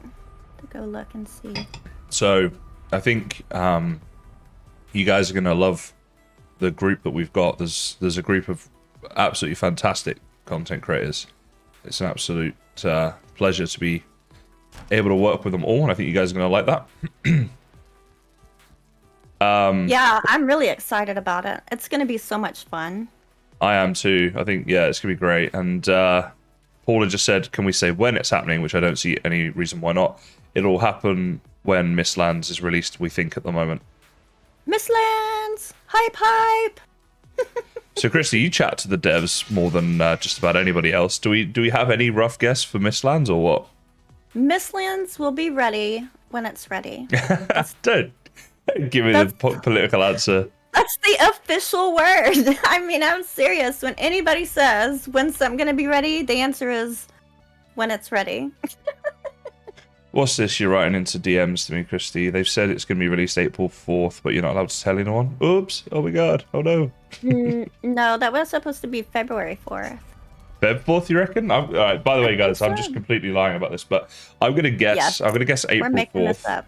To go look and see. So I think you guys are gonna love the group that we've got. There's a group of absolutely fantastic content creators. It's an absolute pleasure to be able to work with them all, and I think you guys are gonna like that. Yeah, I'm really excited about it. It's gonna be so much fun. I am too. I think it's gonna be great. And Paula just said, "Can we say when it's happening?" Which I don't see any reason why not. It'll happen when Mistlands is released. We think at the moment. Mistlands, hype. So, Christy, you chat to the devs more than just about anybody else. Do we have any rough guess for Mistlands or what? Mistlands will be ready when it's ready. Don't give me the political answer. That's the official word. I mean, I'm serious. When anybody says when's something gonna be ready, the answer is when it's ready. What's this you're writing into DMs to me, Christy? They've said it's going to be released April 4th, but you're not allowed to tell anyone. Oops. Oh my god. Oh no. No, that was supposed to be February 4th. Feb 4th, you reckon? All right, by the way, guys, I'm just completely lying about this, but I'm going to guess. Yes. I'm going to guess April We're making 4th. this up.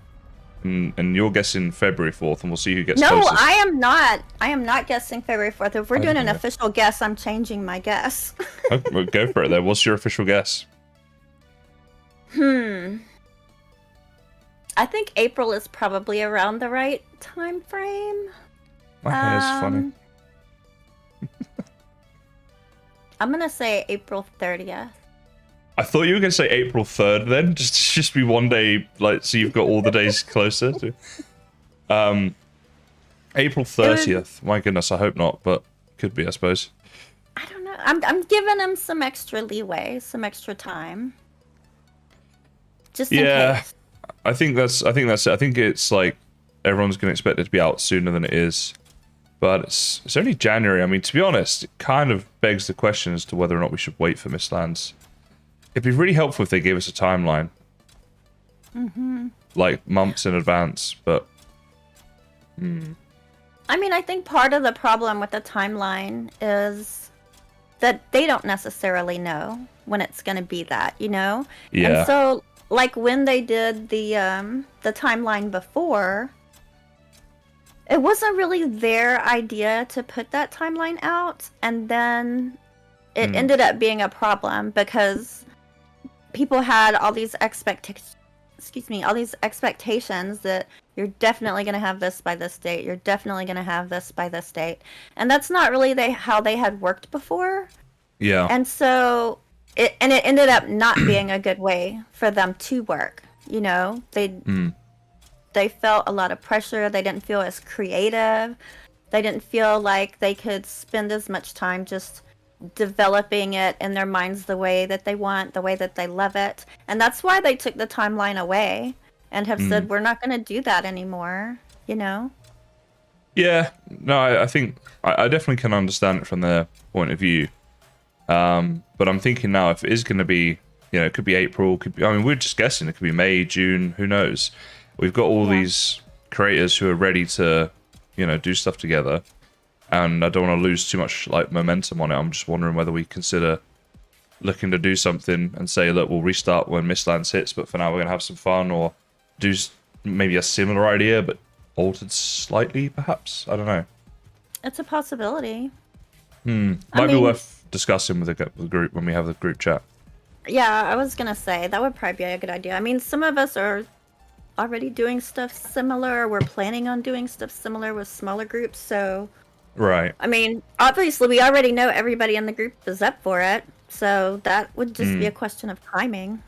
And you're guessing February 4th, and we'll see who gets No, closest. I am not. I am not guessing February 4th. If we're doing an official guess, I'm changing my guess. Oh, well, go for it then. What's your official guess? I think April is probably around the right time frame. My hair is funny. I'm gonna say April 30th. I thought you were going to say April 3rd then, just be one day, like, so you've got all the days closer to. April 30th. My goodness, I hope not, but could be, I suppose. I don't know. I'm giving them some extra leeway, some extra time. Just in case. I think that's it. I think it's like everyone's going to expect it to be out sooner than it is. But it's only January. I mean, to be honest, it kind of begs the question as to whether or not we should wait for Mistlands. It'd be really helpful if they gave us a timeline. Like months in advance, but... I mean, I think part of the problem with the timeline is that they don't necessarily know when it's going to be that, you know? Yeah. And so, like, when they did the timeline before, it wasn't really their idea to put that timeline out, and then it ended up being a problem because people had all these expectations that you're definitely going to have this by this date, you're definitely going to have this by this date, and that's not really how they had worked before. Yeah. And so it ended up not being a good way for them to work. You know, they felt a lot of pressure. They didn't feel as creative. They didn't feel like they could spend as much time just developing it in their minds the way that they want, the way that they love it. And that's why they took the timeline away and have said, we're not going to do that anymore, you know? Yeah, no, I think I definitely can understand it from their point of view. But I'm thinking now, if it is going to be, you know, it could be April, I mean, we're just guessing, it could be May, June, who knows? We've got all these creators who are ready to, you know, do stuff together. And I don't want to lose too much like momentum on it. I'm just wondering whether we consider looking to do something and say, look, we'll restart when Mistlands hits, but for now we're going to have some fun, or do maybe a similar idea, but altered slightly, perhaps? I don't know. It's a possibility. Might be worth discussing with the group when we have the group chat. Yeah, I was going to say, that would probably be a good idea. I mean, some of us are already doing stuff similar. We're planning on doing stuff similar with smaller groups, so... Right. I mean, obviously, we already know everybody in the group is up for it, so that would just be a question of timing.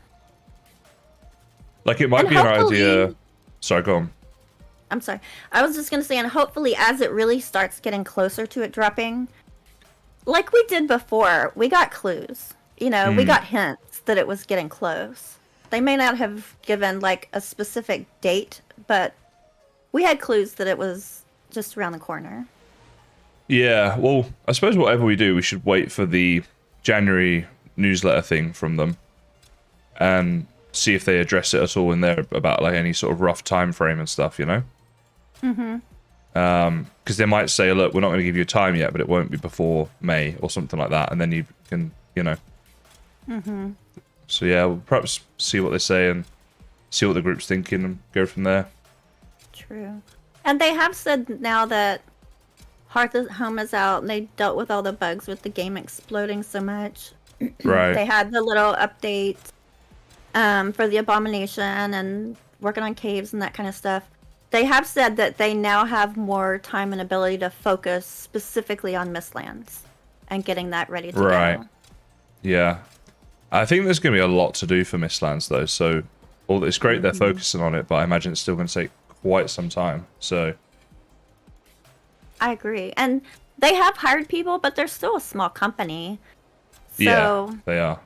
Like, it might be an idea... Sorry, go on. I'm sorry. I was just going to say, and hopefully, as it really starts getting closer to it dropping, like we did before, we got clues. You know, we got hints that it was getting close. They may not have given like a specific date, but we had clues that it was just around the corner. Yeah, well, I suppose whatever we do, we should wait for the January newsletter thing from them and see if they address it at all in there about like any sort of rough time frame and stuff, you know? Because they might say, look, we're not going to give you a time yet, but it won't be before May or something like that, and then you can, you know. So yeah, we'll perhaps see what they say and see what the group's thinking and go from there. True. And they have said now that Hearth at Home is out and they dealt with all the bugs with the game exploding so much. Right. They had the little update for the Abomination and working on caves and that kind of stuff. They have said that they now have more time and ability to focus specifically on Mistlands and getting that ready to go. Yeah. I think there's going to be a lot to do for Mistlands, though. So, it's great they're focusing on it, but I imagine it's still going to take quite some time. So, I agree. And they have hired people, but they're still a small company. So yeah, they are.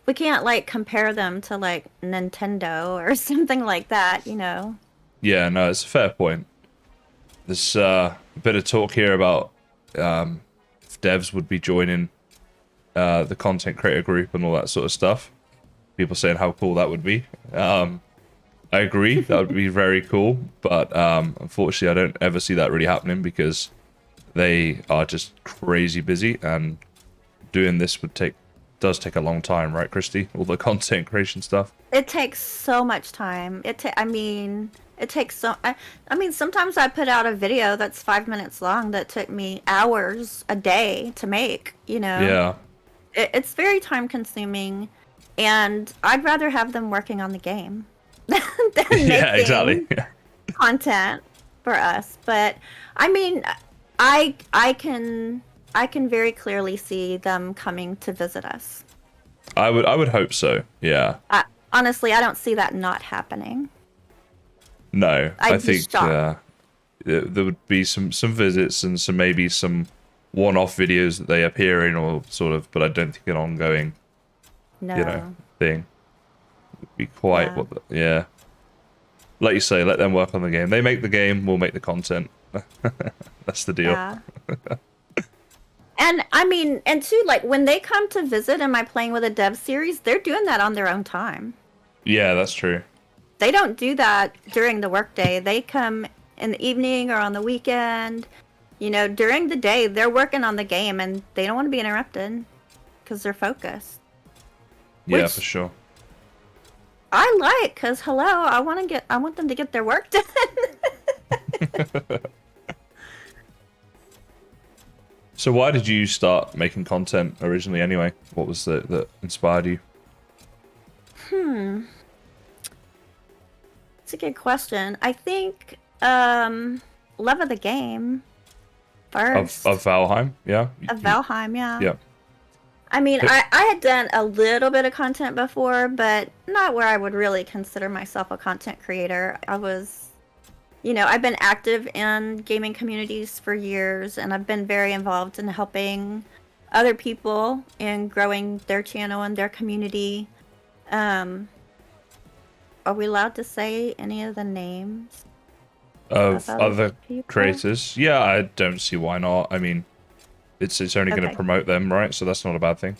we can't like compare them to like Nintendo or something like that, you know. Yeah, no, it's a fair point. There's a bit of talk here about if devs would be joining the content creator group and all that sort of stuff. People saying how cool that would be. I agree, that would be very cool, but unfortunately I don't ever see that really happening because they are just crazy busy, and doing this does take a long time, right, Christy? All the content creation stuff. It takes so much time. It takes so. I mean, sometimes I put out a video that's 5 minutes long that took me hours a day to make. You know. Yeah. It's very time consuming, and I'd rather have them working on the game than Yeah, exactly. content for us. But I mean, I can very clearly see them coming to visit us. I would hope so. Yeah. Honestly, I don't see that not happening. No, I I'd be think shocked. there would be some visits and maybe some one-off videos that they appear in, or sort of, but I don't think an ongoing, No. thing would be quite Yeah. Like you say, let them work on the game. They make the game, we'll make the content. That's the deal. Yeah. And I mean, and too, like when they come to visit Am I Playing with a Dev series, they're doing that on their own time. Yeah, that's true. They don't do that during the workday. They come in the evening or on the weekend. You know, during the day, they're working on the game and they don't want to be interrupted because they're focused. Yeah, Which- for sure. I like, because hello, I want them to get their work done. So why did you start making content originally anyway? What was that inspired you? It's a good question. I think love of the game first. Of Valheim, yeah? Of Valheim, yeah. Yeah. I mean, I had done a little bit of content before, but not where I would really consider myself a content creator. I was, I've been active in gaming communities for years, and I've been very involved in helping other people in growing their channel and their community. Are we allowed to say any of the names? Of Of other people? creators? Yeah, I don't see why not. I mean, it's only going to Okay. promote them, right? So that's not a bad thing.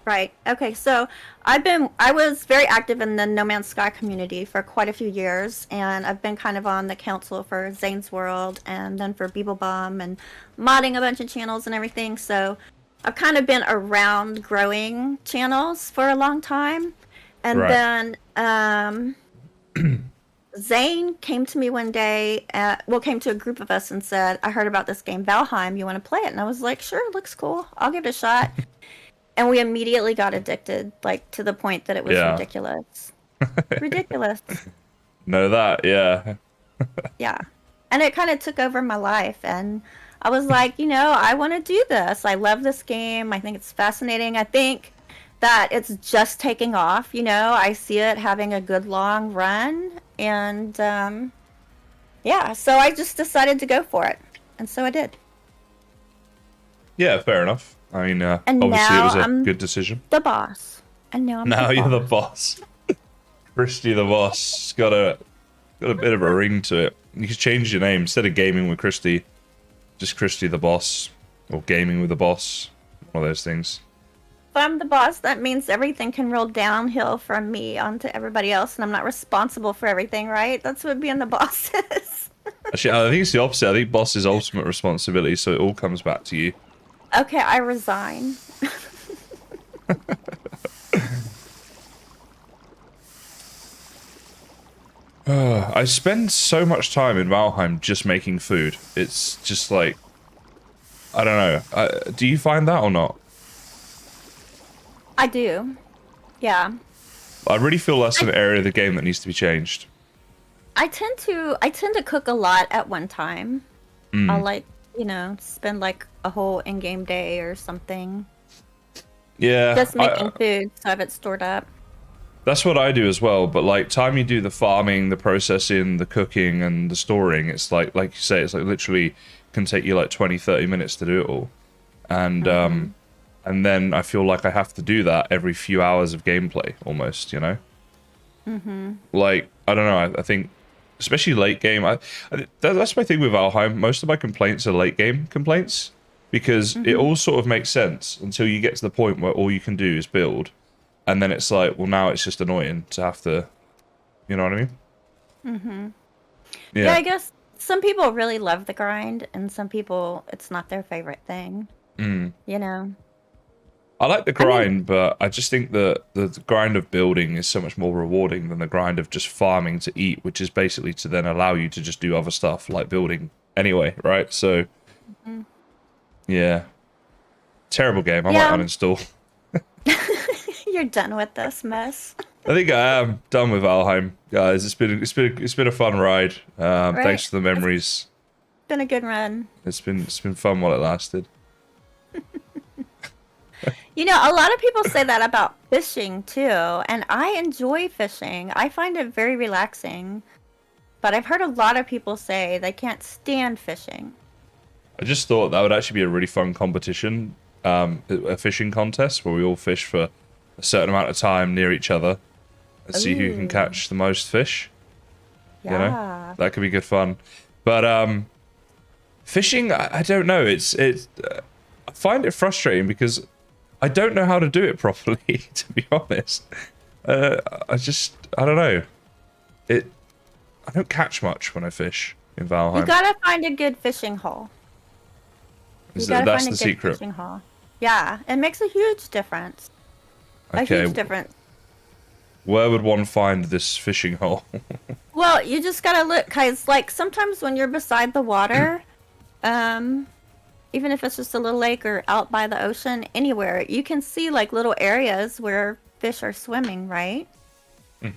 Right. Okay. So I was very active in the No Man's Sky community for quite a few years, and I've been kind of on the council for Zane's World and then for Beeblebomb and modding a bunch of channels and everything. So I've kind of been around growing channels for a long time. And Right. then Zane came to me one day, came to a group of us and said, I heard about this game, Valheim. You want to play it? And I was like, sure, it looks cool. I'll give it a shot. And we immediately got addicted, like to the point that it was Yeah. ridiculous. Ridiculous. Know that, yeah. Yeah. And it kind of took over my life. And I was like, I want to do this. I love this game. I think it's fascinating. I think that it's just taking off. I see it having a good long run. And yeah, so I just decided to go for it. And so I did. Yeah, fair enough. I mean, And obviously it now was a I'm good decision. the boss. And now I'm Now the you're the boss. boss. Christy the boss. It's got a bit of a ring to it. You could change your name instead of gaming with Christy, just Christy the boss, or gaming with the boss. One of those things. If I'm the boss, that means everything can roll downhill from me onto everybody else, and I'm not responsible for everything, right? That's what being the boss is. Actually, I think it's the opposite. I think boss is ultimate responsibility, so it all comes back to you. Okay, I resign. I spend so much time in Valheim just making food. It's just like, I don't know. Do you find that or not? I do. Yeah. I really feel that's an area of the game that needs to be changed. I tend to cook a lot at one time. I'll like, spend like a whole in-game day or something Yeah. just making food so I have it stored up. That's what I do as well, but like time you do the farming, the processing, the cooking and the storing, it's like you say, it's like literally can take you like 20, 30 minutes to do it all. And and then I feel like I have to do that every few hours of gameplay almost, you know? Like, I don't know, I think especially late game, that's my thing with Valheim. Most of my complaints are late game complaints because it all sort of makes sense until you get to the point where all you can do is build. And then it's like, well, now it's just annoying to have to, you know what I mean? Yeah, I guess some people really love the grind, and some people, it's not their favorite thing. You know? I like the grind, but I just think that the grind of building is so much more rewarding than the grind of just farming to eat, which is basically to then allow you to just do other stuff like building anyway, right? So, yeah. Terrible game. I might uninstall. You're done with this mess. I think I am done with Valheim, guys. It's been a fun ride. Thanks for the memories. It's been a good run. It's been fun while it lasted. You know, a lot of people say that about fishing too, and I enjoy fishing. I find it very relaxing. But I've heard a lot of people say they can't stand fishing. I just thought that would actually be a really fun competition, a fishing contest where we all fish for a certain amount of time near each other and see who can catch the most fish. Yeah. You know, that could be good fun. But fishing, I don't know. I find it frustrating because I don't know how to do it properly. To be honest, I don't know. I don't catch much when I fish in Valheim. You gotta find a good fishing hole. That's the secret. Fishing hole. Yeah, it makes a huge difference. Okay. A huge difference. Where would one find this fishing hole? Well, you just gotta look, cause like sometimes when you're beside the water, even if it's just a little lake or out by the ocean, anywhere, you can see like little areas where fish are swimming, right?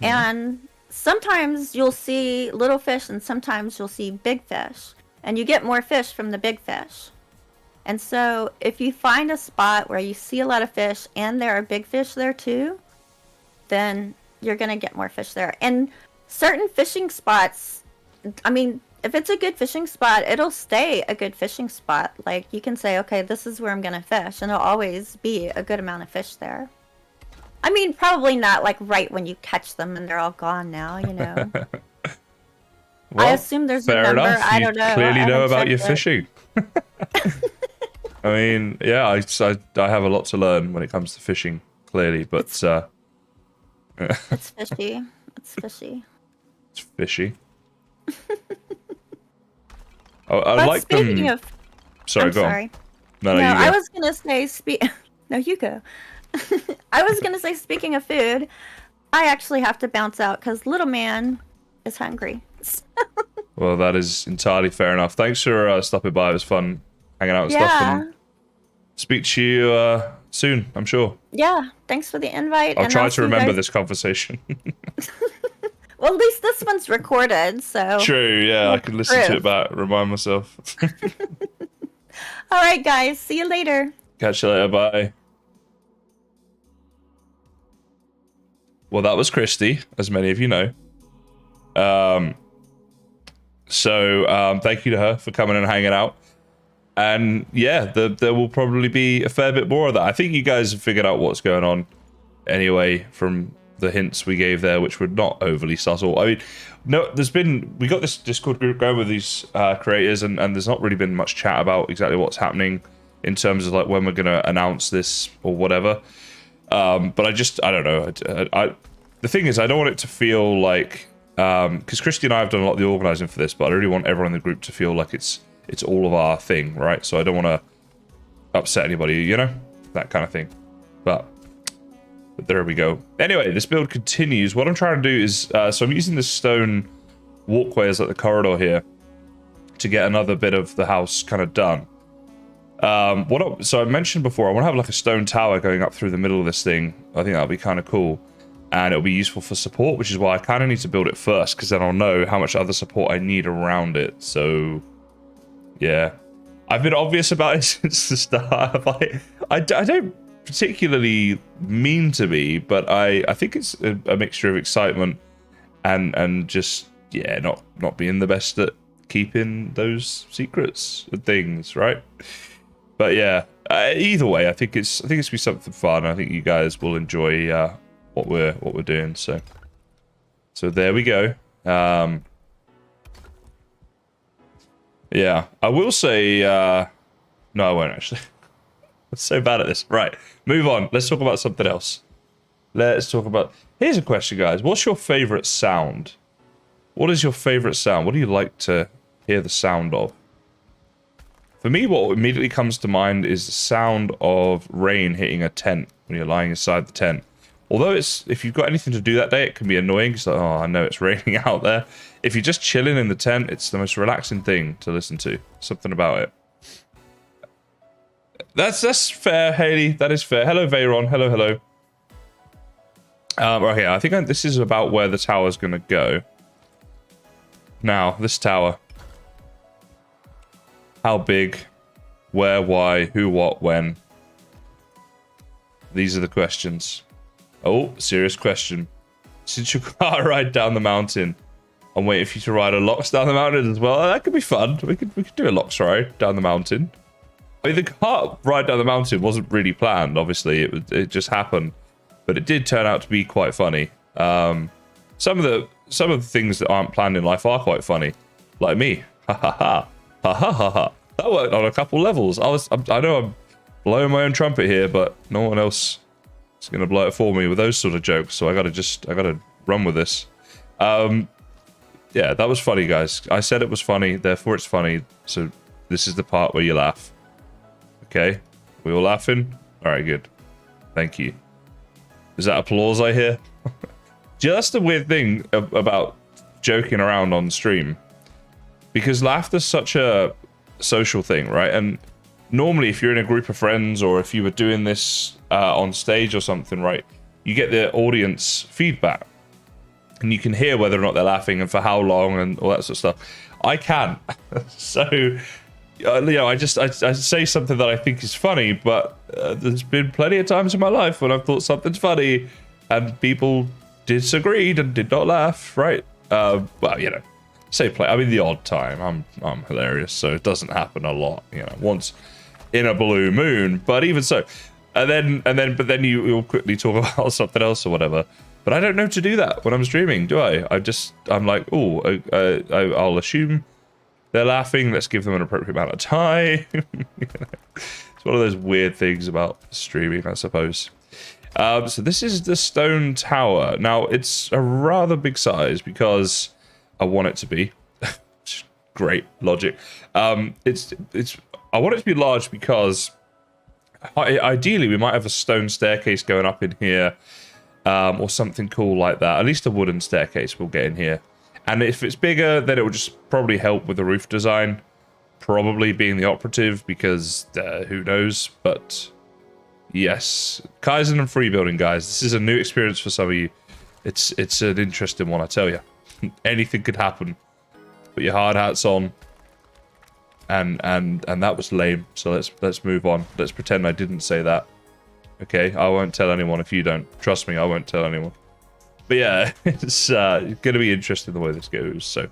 And sometimes you'll see little fish and sometimes you'll see big fish. And you get more fish from the big fish. And so if you find a spot where you see a lot of fish and there are big fish there too, then you're going to get more fish there. And certain fishing spots, I mean, if it's a good fishing spot, it'll stay a good fishing spot. Like you can say, okay, this is where I'm going to fish, and there'll always be a good amount of fish there. I mean, probably not like right when you catch them and they're all gone now, you know. Well, I assume there's a fair number. enough. I don't know. You clearly I know haven't about your checked it. fishing. I mean, yeah, I have a lot to learn when it comes to fishing, clearly, but It's fishy. It's fishy. it's fishy. I But like speaking them. of, Sorry, I'm go sorry. on. No, No, you I go. was gonna say No, you go. I was gonna say, speaking of food, I actually have to bounce out because little man is hungry. Well, that is entirely fair enough. Thanks for stopping by. It was fun hanging out and stuff. Yeah, And speak to you soon, I'm sure. yeah. Thanks for the invite. I'll and try I'll to see you remember guys- this conversation. Well, at least this one's recorded, so. True, yeah, I can listen to proof. it back, remind myself. All right, guys. See you later. Catch you later, bye. Well, that was Christy, as many of you know. So thank you to her for coming and hanging out. And yeah, there will probably be a fair bit more of that. I think you guys have figured out what's going on anyway from the hints we gave there, which were not overly subtle. I mean, no, we got this Discord group going with these creators, and there's not really been much chat about exactly what's happening in terms of like when we're gonna announce this or whatever. But I don't know. The thing is, I don't want it to feel like because Christy and I have done a lot of the organizing for this, but I really want everyone in the group to feel like it's all of our thing, right? So I don't want to upset anybody, you know, that kind of thing. But there we go. Anyway, this build continues. What I'm trying to do is, so I'm using this stone walkway as like the corridor here to get another bit of the house kind of done. So I mentioned before, I want to have like a stone tower going up through the middle of this thing. I think that'll be kind of cool. And it'll be useful for support, which is why I kind of need to build it first, because then I'll know how much other support I need around it. So, yeah. I've been obvious about it since the start. I don't particularly mean to be, but I think it's a mixture of excitement and just, yeah, not being the best at keeping those secrets and things, right? But yeah, either way, I think it's be something fun. I think you guys will enjoy what we're doing. So there we go. Yeah, I will say no, I won't actually. I'm so bad at this. Right, move on. Let's talk about something else. Here's a question, guys. What's your favorite sound? What is your favorite sound? What do you like to hear the sound of? For me, what immediately comes to mind is the sound of rain hitting a tent when you're lying inside the tent. Although if you've got anything to do that day, it can be annoying because, like, oh, I know it's raining out there. If you're just chilling in the tent, it's the most relaxing thing to listen to. Something about it. That's fair, Haley. That is fair. Hello, Veyron. Hello. Right here. I think this is about where the tower's going to go. Now, this tower. How big? Where? Why? Who? What? When? These are the questions. Oh, serious question. Since your car ride down the mountain, I'm waiting for you to ride a Lox down the mountain as well. That could be fun. We could do a Lox ride down the mountain. I mean, the car ride down the mountain wasn't really planned. Obviously, it just happened, but it did turn out to be quite funny. Some of the things that aren't planned in life are quite funny, like me. Ha ha ha ha ha ha ha. That worked on a couple levels. I know I'm blowing my own trumpet here, but no one else is gonna blow it for me with those sort of jokes. So I gotta run with this. Yeah, that was funny, guys. I said it was funny, therefore it's funny. So this is the part where you laugh. Okay, we all laughing? All right, good. Thank you. Is that applause I hear? Just the weird thing about joking around on stream, because laughter's such a social thing, right? And normally, if you're in a group of friends or if you were doing this on stage or something, right, you get the audience feedback, and you can hear whether or not they're laughing and for how long and all that sort of stuff. I can, so. I say something that I think is funny, but there's been plenty of times in my life when I've thought something's funny and people disagreed and did not laugh, right? Well, say play. I mean, the odd time. I'm hilarious, so it doesn't happen a lot. Once in a blue moon, but even so. But then you'll quickly talk about something else or whatever. But I don't know to do that when I'm streaming, do I? I'm like, I'll assume they're laughing. Let's give them an appropriate amount of time. It's one of those weird things about streaming, I suppose. So this is the stone tower. Now, it's a rather big size because I want it to be. Great logic. I want it to be large because ideally we might have a stone staircase going up in here, or something cool like that. At least a wooden staircase we'll get in here. And if it's bigger, then it will just probably help with the roof design. Probably being the operative, because who knows. But yes, Kaizen and free building, guys. This is a new experience for some of you. It's an interesting one, I tell you. Anything could happen. Put your hard hats on. And that was lame. So let's move on. Let's pretend I didn't say that. Okay, I won't tell anyone if you don't. Trust me, I won't tell anyone. But yeah, it's going to be interesting the way this goes. So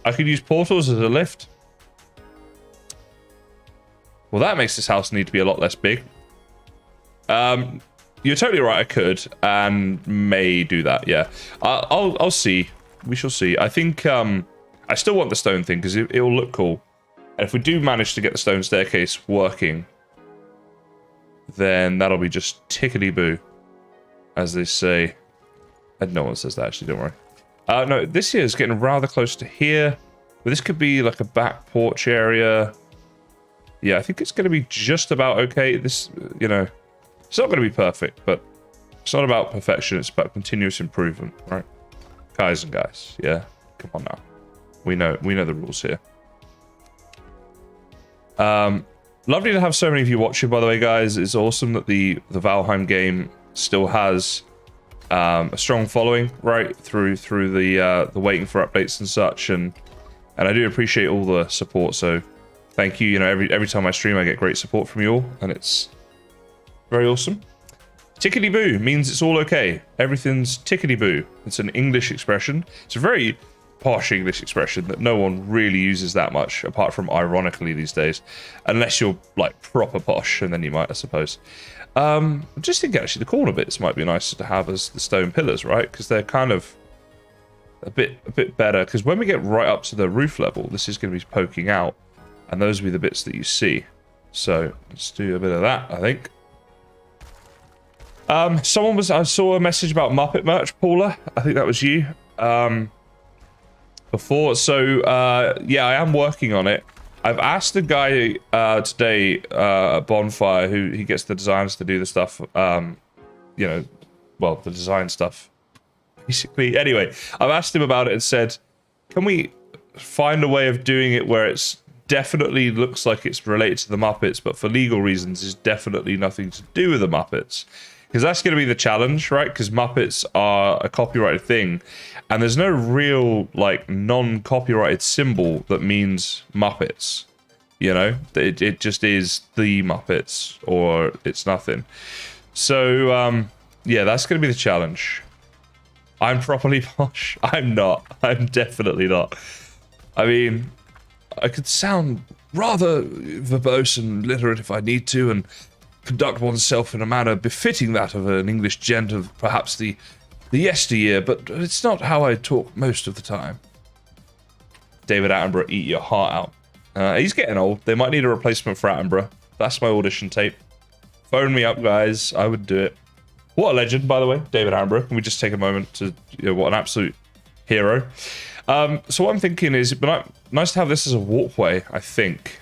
I could use portals as a lift. Well, that makes this house need to be a lot less big. You're totally right. I could and may do that. Yeah, I'll see. We shall see. I think I still want the stone thing because it'll look cool. And if we do manage to get the stone staircase working, then that'll be just tickety-boo, as they say. And no one says that, actually, don't worry. No, this here is getting rather close to here. But this could be like a back porch area. Yeah, I think it's going to be just about okay. This, you know, it's not going to be perfect, but it's not about perfection. It's about continuous improvement, right? Guys and guys, yeah. Come on now. We know the rules here. Lovely to have so many of you watching, by the way, guys. It's awesome that the Valheim game still has a strong following, right, through the waiting for updates and such, and I do appreciate all the support. So thank you. You know, every time I stream, I get great support from you all, and it's very awesome. Tickety boo means it's all okay. Everything's tickety boo. It's an English expression. It's a very posh English expression that no one really uses that much, apart from ironically these days, unless you're like proper posh, and then you might, I suppose. I just think actually the corner bits might be nicer to have as the stone pillars, right? Because they're kind of a bit better. Because when we get right up to the roof level, this is going to be poking out, and those will be the bits that you see. So let's do a bit of that, I think. I saw a message about Muppet merch, Paula. I think that was you. Before, so yeah, I am working on it. I've asked the guy today at Bonfire, who he gets the designers to do the stuff, you know, well, the design stuff, basically. Anyway, I've asked him about it and said, can we find a way of doing it where it's definitely looks like it's related to the Muppets, but for legal reasons is definitely nothing to do with the Muppets? Because that's going to be the challenge, right? Because Muppets are a copyrighted thing, and there's no real, like, non-copyrighted symbol that means Muppets. You know? It just is the Muppets, or it's nothing. So, yeah, that's going to be the challenge. I'm properly posh. I'm not. I'm definitely not. I mean, I could sound rather verbose and literate if I need to, and conduct oneself in a manner befitting that of an English gent of perhaps the yesteryear, but it's not how I talk most of the time. David Attenborough, eat your heart out. He's getting old. They might need a replacement for Attenborough. That's my audition tape. Phone me up, guys. I would do it. What a legend, by the way, David Attenborough. Can we just take a moment to, you know, what an absolute hero. So what I'm thinking is, it'd be nice to have this as a walkway, I think.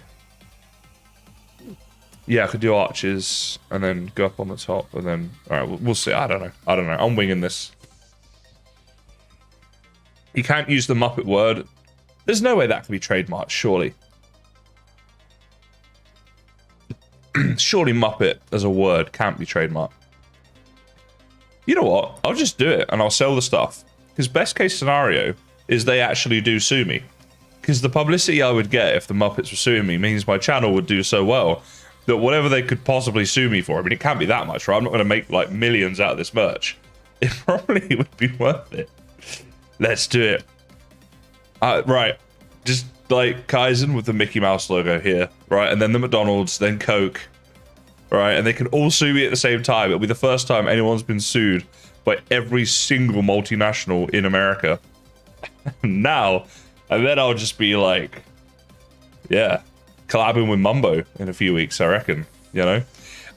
Yeah, I could do arches and then go up on the top and then... Alright, we'll see. I don't know. I'm winging this. You can't use the Muppet word. There's no way that can be trademarked, surely. Surely Muppet as a word can't be trademarked. You know what? I'll just do it and I'll sell the stuff. Because best case scenario is they actually do sue me. Because the publicity I would get if the Muppets were suing me means my channel would do so well that whatever they could possibly sue me for, I mean, it can't be that much, right? I'm not going to make, like, millions out of this merch. It probably would be worth it. Let's do it. Right. Just, like, Kaizen with the Mickey Mouse logo here, right? And then the McDonald's, then Coke, right? And they can all sue me at the same time. It'll be the first time anyone's been sued by every single multinational in America. Now, and then I'll just be like, yeah, collabing with Mumbo in a few weeks, I reckon, you know?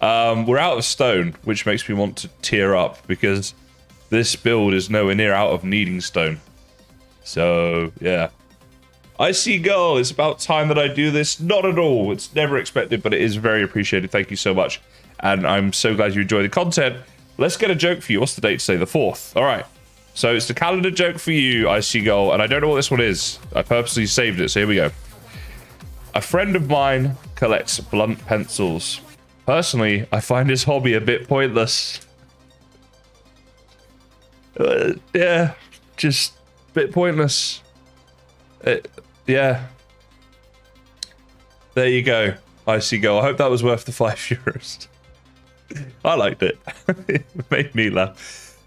We're out of stone, which makes me want to tear up because this build is nowhere near out of needing stone. So, yeah. I see goal. It's about time that I do this. Not at all. It's never expected, but it is very appreciated. Thank you so much. And I'm so glad you enjoy the content. Let's get a joke for you. What's the date today? The 4th. All right. So it's the calendar joke for you, I see goal. And I don't know what this one is. I purposely saved it. So here we go. A friend of mine collects blunt pencils. Personally, I find his hobby a bit pointless. Yeah, just a bit pointless. Yeah. There you go. I see go. I hope that was worth the €5. I liked it. It made me laugh.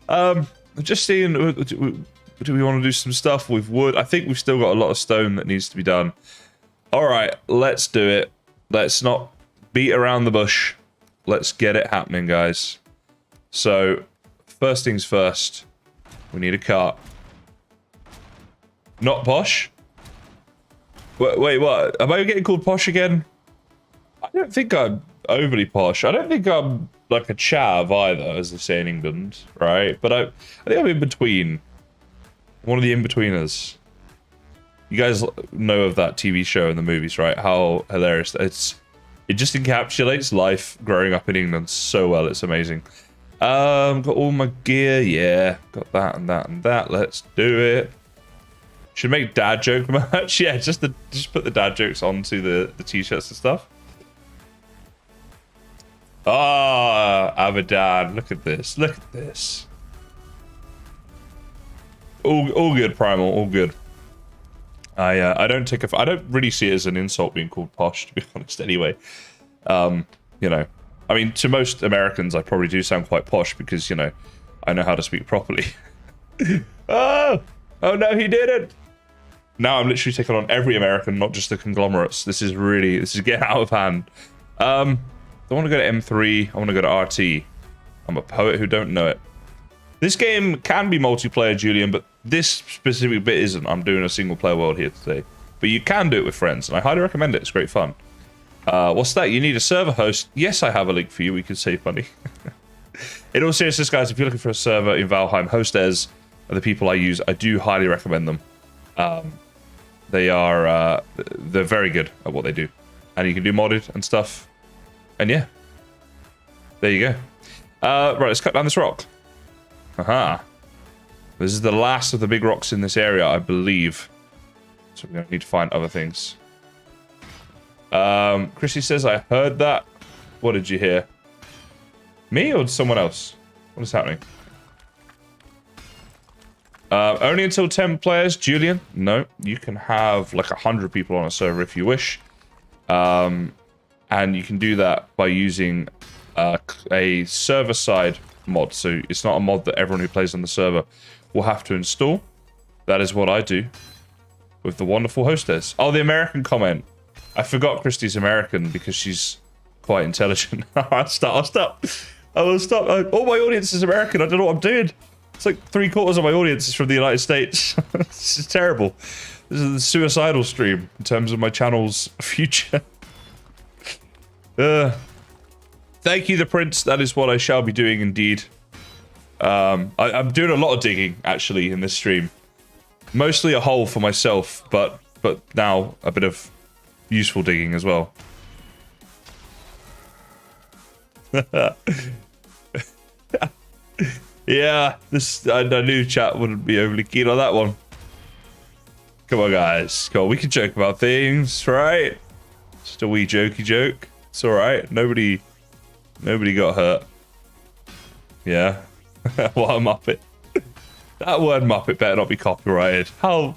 Just seeing, do we want to do some stuff with wood? I think we've still got a lot of stone that needs to be done. All right, let's do it. Let's not beat around the bush. Let's get it happening, guys. So, first things first, we need a cart. Not posh? Wait, what? Am I getting called posh again? I don't think I'm overly posh. I don't think I'm like a chav either, as they say in England, right? But I think I'm in between. One of the in-betweeners. You guys know of that TV show and the movies, right? How hilarious. It just encapsulates life growing up in England so well. It's amazing. Got all my gear. Yeah, got that and that and that. Let's do it. Should make dad joke merch. Yeah, just put the dad jokes onto the t-shirts and stuff. Ah, Abadan. Look at this. Look at this. All good, Primal. All good. I don't really see it as an insult being called posh, to be honest. Anyway, you know, I mean, to most Americans, I probably do sound quite posh because I know how to speak properly. Oh no, he didn't. Now I'm literally taking on every American, not just the conglomerates. This is getting out of hand. I want to go to M3. I want to go to RT. I'm a poet who don't know it. This game can be multiplayer, Julian, but this specific bit isn't. I'm doing a single player world here today. But you can do it with friends, and I highly recommend it. It's great fun. What's that? You need a server host. Yes, I have a link for you. We can save money. In all seriousness, guys, if you're looking for a server in Valheim, Hostess are the people I use. I do highly recommend them. They're very good at what they do. And you can do modded and stuff. And yeah. There you go. Right, let's cut down this rock. Aha. This is the last of the big rocks in this area, I believe. So we're going to need to find other things. Chrissy says, I heard that. What did you hear? Me or someone else? What is happening? Only until 10 players, Julian? No, you can have like 100 people on a server if you wish. And you can do that by using a server-side mod. So it's not a mod that everyone who plays on the server will have to install. That is what I do with the wonderful hostess. Oh, the American comment. I forgot Christy's American because she's quite intelligent. I'll stop. I will stop. All my audience is American. I don't know what I'm doing. It's like 3/4 of my audience is from the United States. This is terrible. This is the suicidal stream in terms of my channel's future. Thank you, the Prince. That is what I shall be doing indeed. I'm doing a lot of digging actually in this stream. Mostly a hole for myself, but now a bit of useful digging as well. Yeah, I knew chat wouldn't be overly keen on that one. Come on, guys. Come on, we can joke about things, right? Just a wee jokey joke. It's all right. Nobody got hurt. Yeah. What a muppet. That word muppet better not be copyrighted. We'll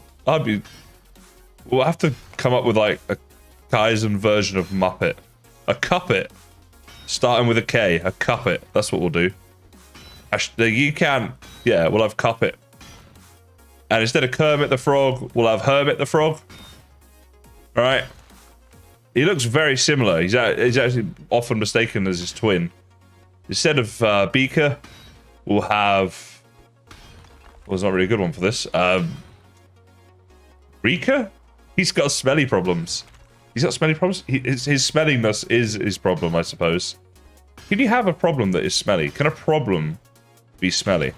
have to come up with like a Kaizen version of Muppet. A Cuppet. Starting with a K. A Cuppet. That's what we'll do. You can. Yeah, we'll have Cuppet. And instead of Kermit the Frog, we'll have Hermit the Frog. Alright. He looks very similar. He's actually often mistaken as his twin. Instead of Beaker, we'll have... Well, it's not really a good one for this. Rika? He's got smelly problems. He's got smelly problems? His smelliness is his problem, I suppose. Can you have a problem that is smelly? Can a problem be smelly?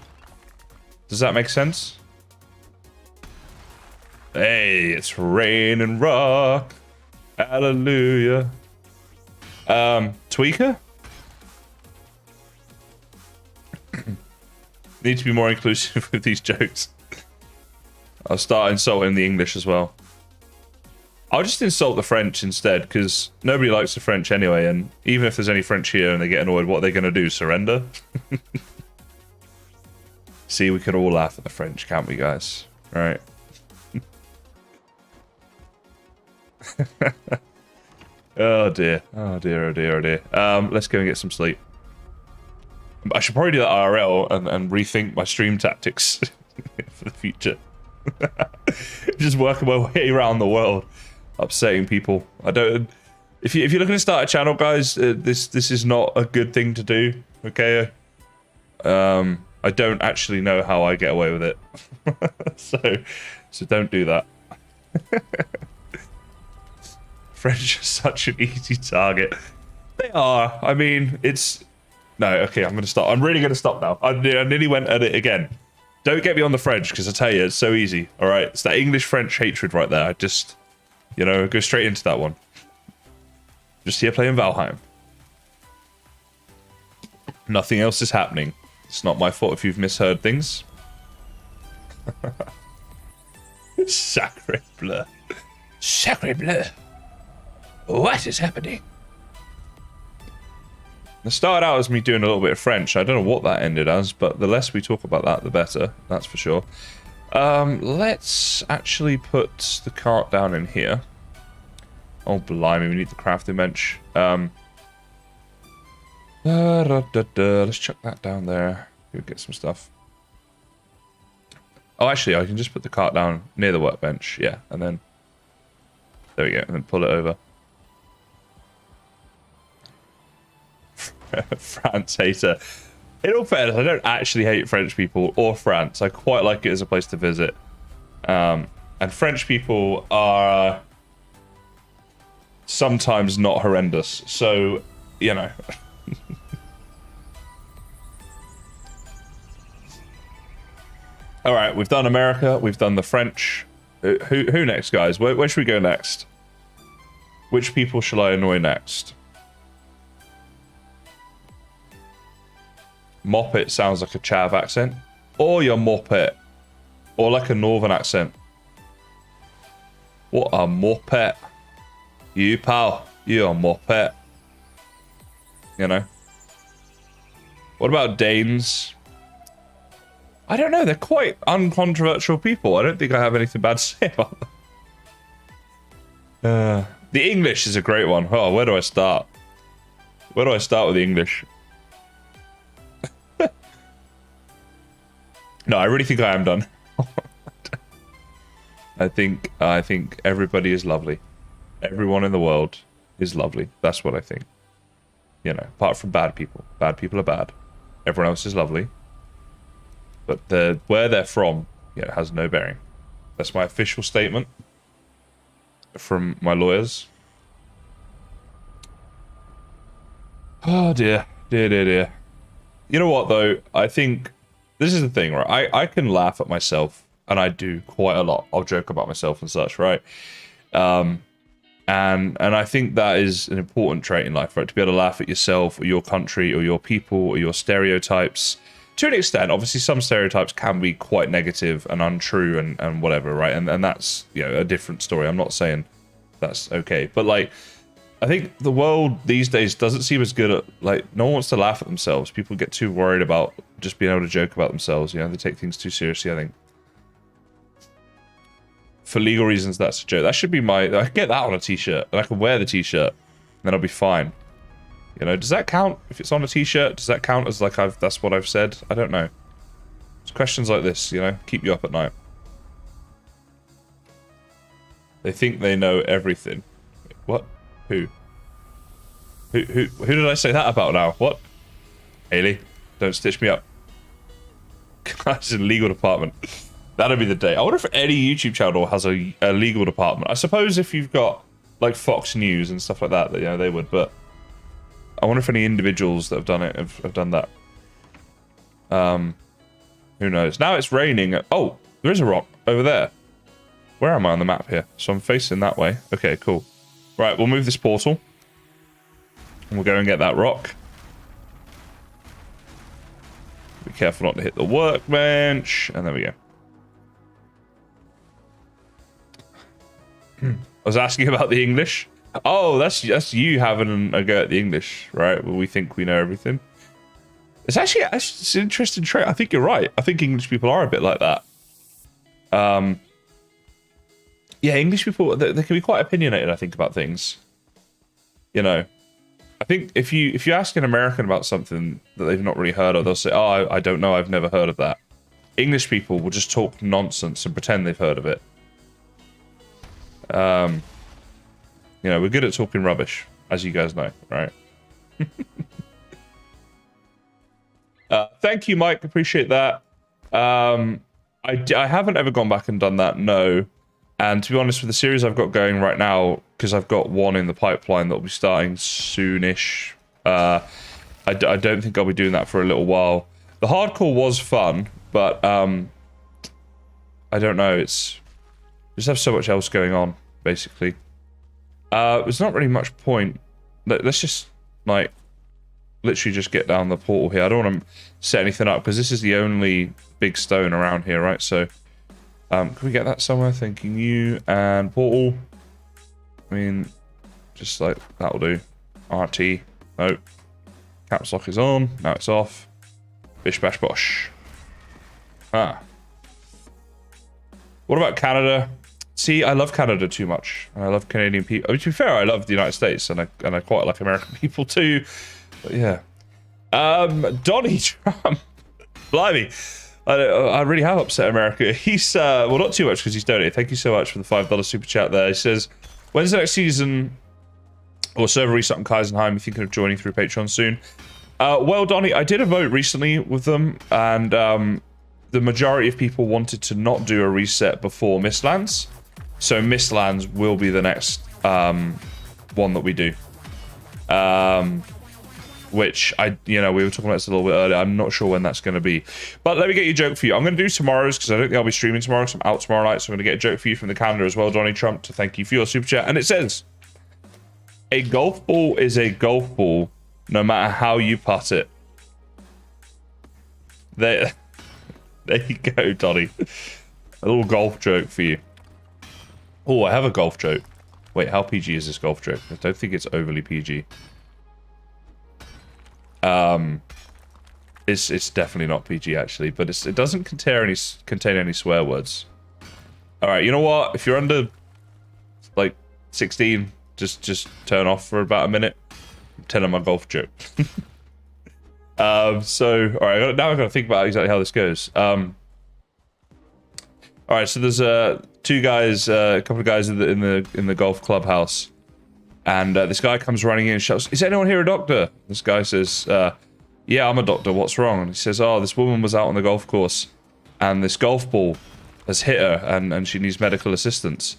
Does that make sense? Hey, it's rain and rock. Hallelujah. Tweaker? Need to be more inclusive with these jokes. I'll start insulting the English as well. I'll just insult the French instead, because nobody likes the French anyway, and even if there's any French here and they get annoyed, what are they going to do? Surrender? See, we could all laugh at the French, can't we, guys? All right. Oh dear. Oh dear, oh dear, oh dear. Let's go and get some sleep. I should probably do that IRL and rethink my stream tactics for the future. Just working my way around the world, upsetting people. I don't If you're looking to start a channel, guys, this is not a good thing to do. Okay. I don't actually know how I get away with it, so don't do that. French are such an easy target. They are. I mean, it's no. Okay, I'm gonna stop. I'm really gonna stop now. I nearly went at it again. Don't get me on the French, because I tell you, it's so easy. All right, it's that English-French hatred right there. I just, go straight into that one. Just here playing Valheim. Nothing else is happening. It's not my fault if you've misheard things. Sacre bleu. Sacre bleu. What is happening? It started out as me doing a little bit of French. I don't know what that ended as, but the less we talk about that, the better. That's for sure. Let's actually put the cart down in here. Oh, blimey, we need the crafting bench. Let's chuck that down there. Go get some stuff. Oh, actually, I can just put the cart down near the workbench. Yeah, and then... There we go, and then pull it over. France hater. In all fairness, I don't actually hate French people or France. I quite like it as a place to visit. And French people are sometimes not horrendous. So, All right, we've done America. We've done the French. Who next, guys? Where should we go next? Which people shall I annoy next? Moppet sounds like a chav accent. Or your Moppet. Or like a northern accent. What a Moppet. You, pal. You're a Moppet. What about Danes? I don't know. They're quite uncontroversial people. I don't think I have anything bad to say about them. The English is a great one. Oh, where do I start? Where do I start with the English? No, I really think I am done. I think everybody is lovely. Everyone in the world is lovely. That's what I think. Apart from bad people. Bad people are bad. Everyone else is lovely. But where they're from, has no bearing. That's my official statement from my lawyers. Oh dear. Dear. You know what though? I think this is the thing, right? I can laugh at myself, and I do quite a lot. I'll joke about myself and such, right? And I think that is an important trait in life, right? To be able to laugh at yourself or your country or your people or your stereotypes. To an extent, obviously some stereotypes can be quite negative and untrue and whatever, right? And that's, a different story. I'm not saying that's okay. But I think the world these days doesn't seem as good at, no one wants to laugh at themselves. People get too worried about just being able to joke about themselves. They take things too seriously, I think. For legal reasons, that's a joke. That should be I can get that on a t-shirt, and I can wear the t-shirt, and then I'll be fine. Does that count if it's on a t-shirt? Does that count as that's what I've said? I don't know. It's questions like this, keep you up at night. They think they know everything. What? Who did I say that about now? What? Haley, don't stitch me up. That's in legal department. That'll be the day. I wonder if any YouTube channel has a legal department. I suppose if you've got Fox News and stuff like that, they would, but I wonder if any individuals that have done it have done that. Who knows? Now it's raining. Oh, there is a rock over there. Where am I on the map here? So I'm facing that way. Okay, cool. Right, we'll move this portal. And we'll go and get that rock. Be careful not to hit the workbench. And there we go. I was asking about the English. Oh, that's you having a go at the English, right? Well, we think we know everything. It's actually it's an interesting trait. I think you're right. I think English people are a bit like that. Yeah, English people, they can be quite opinionated, I think, about things. I think if you ask an American about something that they've not really heard of, they'll say, "Oh, I don't know. I've never heard of that." English people will just talk nonsense and pretend they've heard of it. We're good at talking rubbish. as you guys know, right? Thank you, Mike. Appreciate that. I haven't ever gone back and done that, no. And to be honest, with the series I've got going right now, because I've got one in the pipeline that'll be starting soonish, I don't think I'll be doing that for a little while. The hardcore was fun, but I don't know. It's just have so much else going on, basically. There's not really much point. Let's just like literally just get down the portal here. I don't want to set anything up because this is the only big stone around here, right? So, can we get that somewhere? Thinking you and portal. I mean, just like that'll do. RT. Nope. Caps lock is on. Now it's off. Bish bash bosh. Ah. What about Canada? See, I love Canada too much. I love Canadian people. I mean, to be fair, I love the United States, and I quite like American people too. But yeah. Donnie Trump. Blimey. I really have upset America. He's, well, not too much because he's donated. Thank you so much for the $5 super chat there. He says, when's the next season or server reset on Kaisenheim? You thinking of joining through Patreon soon? Well, Donnie, I did a vote recently with them, and the majority of people wanted to not do a reset before Mistlands. So Mistlands will be the next one that we do. Which we were talking about this a little bit earlier. I'm not sure when that's going to be. But let me get you a joke for you. I'm going to do tomorrow's because I don't think I'll be streaming tomorrow because I'm out tomorrow night. So I'm going to get a joke for you from the calendar as well, Donnie Trump, to thank you for your super chat. And it says, a golf ball is a golf ball no matter how you putt it. There you go, Donnie. A little golf joke for you. Oh, I have a golf joke. Wait, how PG is this golf joke? I don't think it's overly PG. It's definitely not PG actually, but it doesn't contain any swear words. All right, you know what? If you're under like 16, just turn off for about a minute. Tell them my golf joke. So all right, now I've got to think about exactly how this goes. All right, so there's two guys, a couple of guys in the golf clubhouse, and this guy comes running in and shouts, "Is anyone here a doctor?" This guy says, "Yeah, I'm a doctor. What's wrong?" And he says, "Oh, this woman was out on the golf course, and this golf ball has hit her, and she needs medical assistance."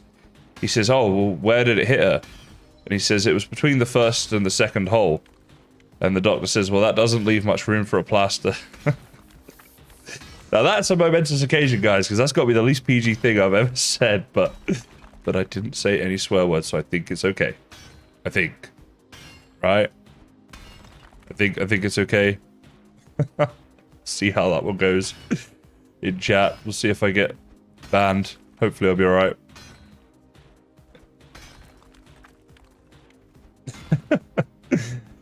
He says, "Oh, well, where did it hit her?" And he says, "It was between the first and the second hole." And the doctor says, "Well, that doesn't leave much room for a plaster." Now that's a momentous occasion, guys, because that's got to be the least PG thing I've ever said, but I didn't say any swear words, so I think it's okay. I think. Right? I think it's okay. See how that one goes in chat. We'll see if I get banned. Hopefully I'll be alright.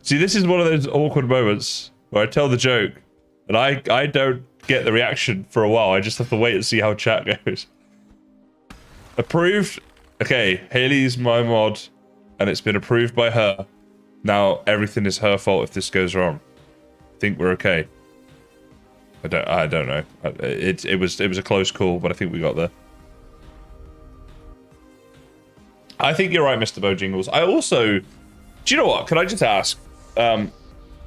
See, this is one of those awkward moments where I tell the joke and I don't get the reaction for a while. I just have to wait and see how chat goes. Approved. Okay, Haley's my mod and it's been approved by her. Now everything is her fault if this goes wrong. I think we're okay. I don't know. It was a close call, but I think we got there. I think you're right, Mr. Bojingles. I also, do you know what? Can I just ask,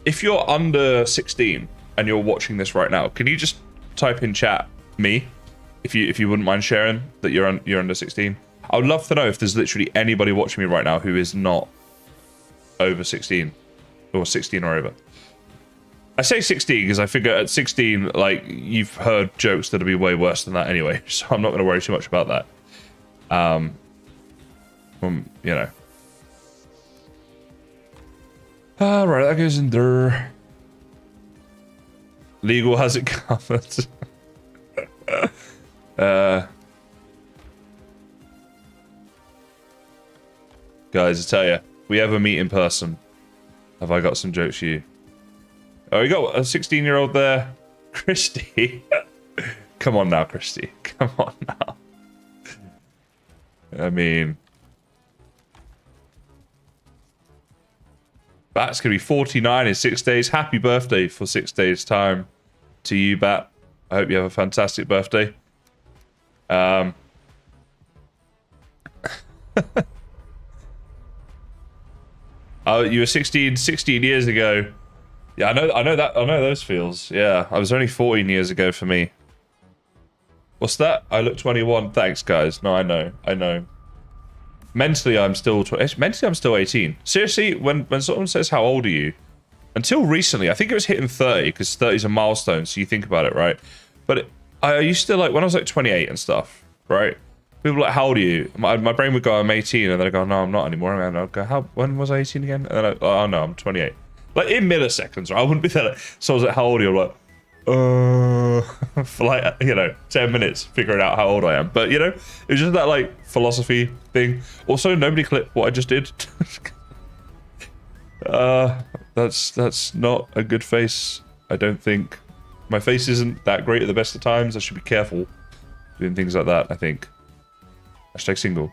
if you're under 16 and you're watching this right now, can you just type in chat me, if you wouldn't mind sharing that you're under 16? I would love to know if there's literally anybody watching me right now who is not over 16 or 16 or over. I say 16 because I figure at 16, like, you've heard jokes that'll be way worse than that anyway, so I'm not going to worry too much about that. You know. Right, that goes in there. Legal has it covered. Guys, I tell you, we ever meet in person, have I got some jokes for you? Oh, we got a 16-year-old there. Christy. Come on now, Christy. Come on now. I mean, Bat's going to be 49 in 6 days. Happy birthday for 6 days' time to you, Bat. I hope you have a fantastic birthday. Oh, you were 16 years ago. Yeah, I know those feels. Yeah, I was only 14 years ago for me. What's that? I look 21. Thanks, guys. No, I know. Mentally, I'm still 18. Seriously, when someone says how old are you, until recently, I think it was hitting 30 because 30 is a milestone. So you think about it, right? But I used to like when I was like 28 and stuff, right? People were like, how old are you? My brain would go, I'm 18, and then I go, no, I'm not anymore. And I'd go, when was I 18 again? And then oh no, I'm 28. Like in milliseconds, right? I wouldn't be there. Like, so I was like, how old are you? I'm like, for like 10 minutes figuring out how old I am. But it was just that like philosophy thing. Also, nobody clipped what I just did. That's not a good face. I don't think my face isn't that great at the best of times. I should be careful doing things like that. I think. Hashtag single.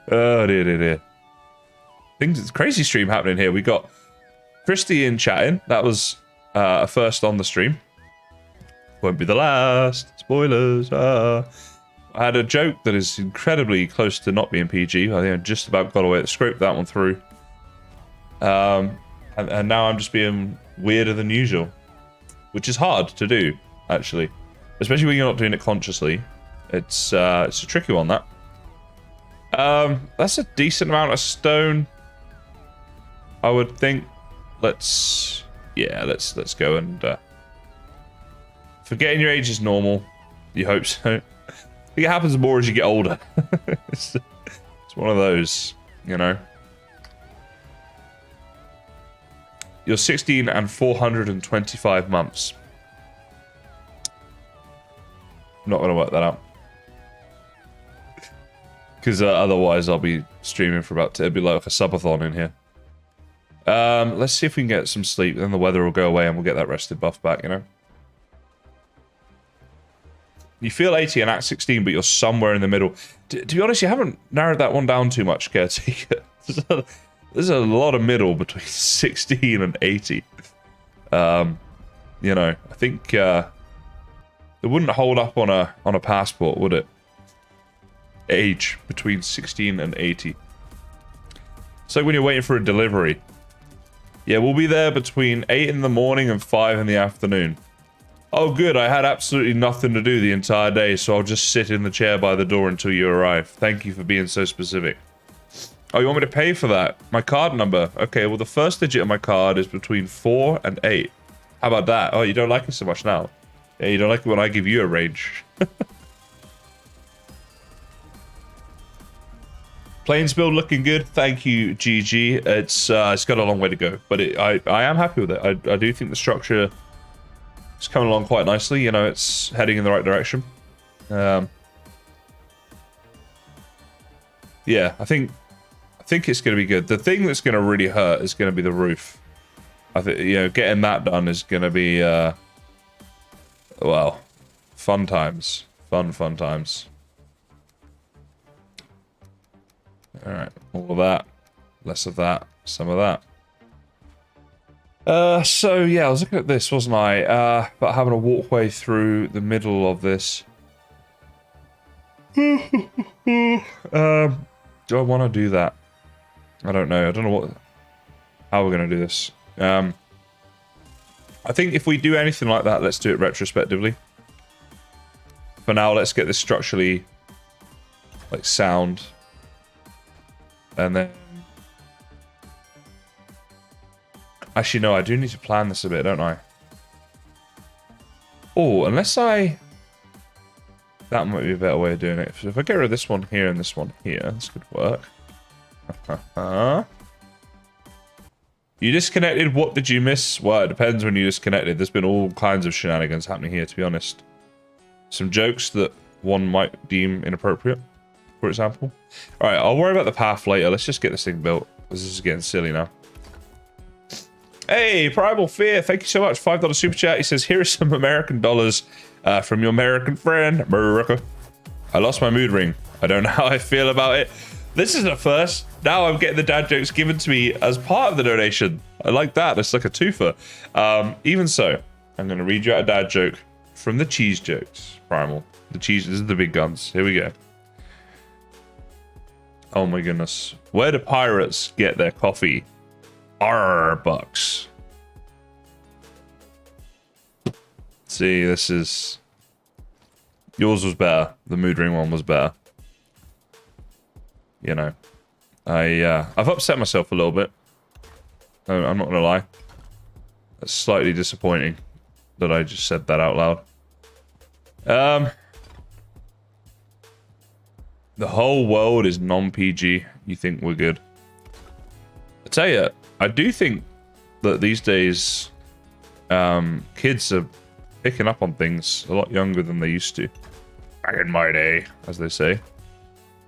Oh dear. It's crazy stream happening here. We got Christy in chatting. That was a first on the stream. Won't be the last. Spoilers. I had a joke that is incredibly close to not being PG. I think I just about got away to scrape that one through. And now I'm just being weirder than usual, which is hard to do, actually, especially when you're not doing it consciously. It's a tricky one, that. That's a decent amount of stone, I would think. Let's go and forgetting your age is normal. You hope so. I think it happens more as you get older. It's one of those, You're 16 and 425 months. I'm not gonna work that out. Because otherwise I'll be streaming for it'd be like a subathon in here. Let's see if we can get some sleep, then the weather will go away and we'll get that rested buff back, You feel 80 and act 16, but you're somewhere in the middle. To be honest, you haven't narrowed that one down too much, Caretaker. There's a lot of middle between 16 and 80. I think it wouldn't hold up on a passport, would it? Age between 16 and 80. It's like when you're waiting for a delivery. Yeah, we'll be there between 8 in the morning and 5 in the afternoon. Oh, good. I had absolutely nothing to do the entire day, so I'll just sit in the chair by the door until you arrive. Thank you for being so specific. Oh, you want me to pay for that? My card number. Okay, well, the first digit of my card is between 4 and 8. How about that? Oh, you don't like it so much now. Yeah, you don't like it when I give you a range. Plains build looking good. Thank you, GG. It's got a long way to go, but I am happy with it. I do think the structure is coming along quite nicely. It's heading in the right direction. Yeah, I think it's going to be good. The thing that's going to really hurt is going to be the roof. I think getting that done is going to be well, fun times. Fun times. Alright, all of that, less of that, some of that. So yeah, I was looking at this, wasn't I? About having a walkway through the middle of this. Do I want to do that? I don't know. I don't know how we're going to do this. I think if we do anything like that, let's do it retrospectively. For now, let's get this structurally sound. And then... Actually, no, I do need to plan this a bit, don't I? Oh, unless I... That might be a better way of doing it. If I get rid of this one here and this one here, this could work. You disconnected? What did you miss? Well, it depends when you disconnected. There's been all kinds of shenanigans happening here, to be honest. Some jokes that one might deem inappropriate, for example. Alright, I'll worry about the path later. Let's just get this thing built. This is getting silly now. Hey, Primal Fear, thank you so much. $5 super chat. He says, here are some American dollars from your American friend, America. I lost my mood ring. I don't know how I feel about it. This is a first. Now I'm getting the dad jokes given to me as part of the donation. I like that. It's like a twofer. Even so, I'm going to read you out a dad joke from the cheese jokes, Primal. The cheese, this is the big guns. Here we go. Oh my goodness. Where do pirates get their coffee? Bucks. See, this is... Yours was better. The mood ring one was better. You know. I've upset myself a little bit. I'm not gonna lie. It's slightly disappointing that I just said that out loud. The whole world is non-PG. You think we're good? I tell you, I do think that these days, kids are picking up on things a lot younger than they used to. Back in my day, as they say.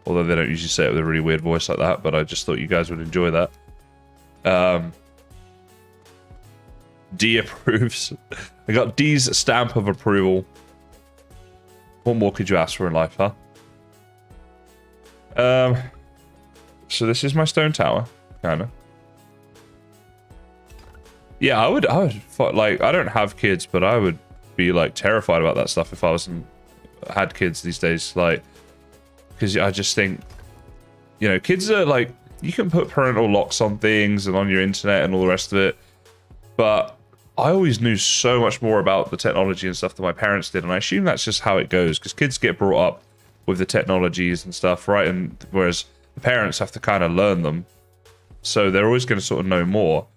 Although they don't usually say it with a really weird voice like that, but I just thought you guys would enjoy that. D approves. I got D's stamp of approval. What more could you ask for in life, huh? So this is my stone tower, kind of. Yeah, I would, like, I don't have kids, but I would be, like, terrified about that stuff if I had kids these days, like, because I just think, you know, kids are, like, you can put parental locks on things and on your internet and all the rest of it, but I always knew so much more about the technology and stuff than my parents did, and I assume that's just how it goes, because kids get brought up with the technologies and stuff, right? And whereas the parents have to kind of learn them, so they're always going to sort of know more.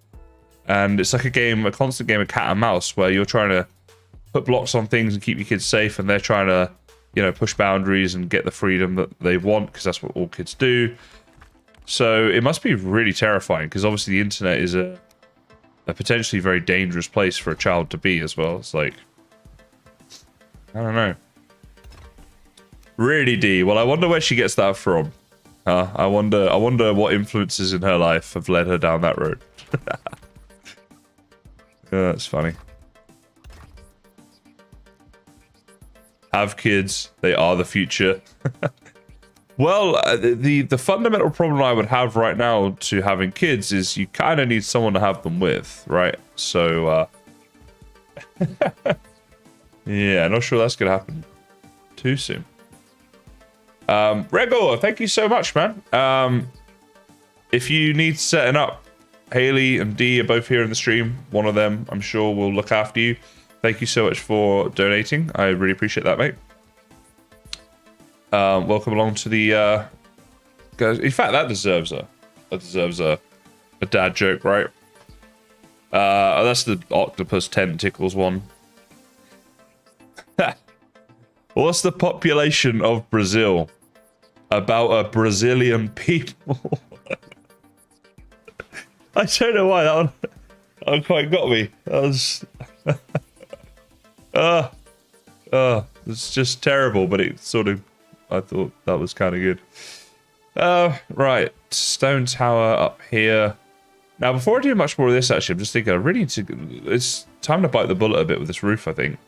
And it's like a constant game of cat and mouse, where you're trying to put blocks on things and keep your kids safe, and they're trying to, you know, push boundaries and get the freedom that they want, because that's what all kids do. So it must be really terrifying, because obviously the internet is a potentially very dangerous place for a child to be as well. It's like, I don't know. Really, D. Well, I wonder where she gets that from. I wonder what influences in her life have led her down that road. Yeah, that's funny. Have kids. They are the future. Well, the fundamental problem I would have right now to having kids is you kind of need someone to have them with, right? So, yeah, not sure that's going to happen too soon. Regor, thank you so much, man. If you need setting up, Haley and D are both here in the stream. One of them, I'm sure, will look after you. Thank you so much for donating. I really appreciate that, mate. Welcome along to the guys. In fact, that deserves a dad joke, right? That's the octopus tentacles one. What's the population of Brazil? About a Brazilian people. I don't know why that one quite got me. That was it's just terrible, but it sort of, I thought that was kind of good. Right, stone tower up here. Now, before I do much more of this, actually, I'm just thinking I really need to. It's time to bite the bullet a bit with this roof, I think.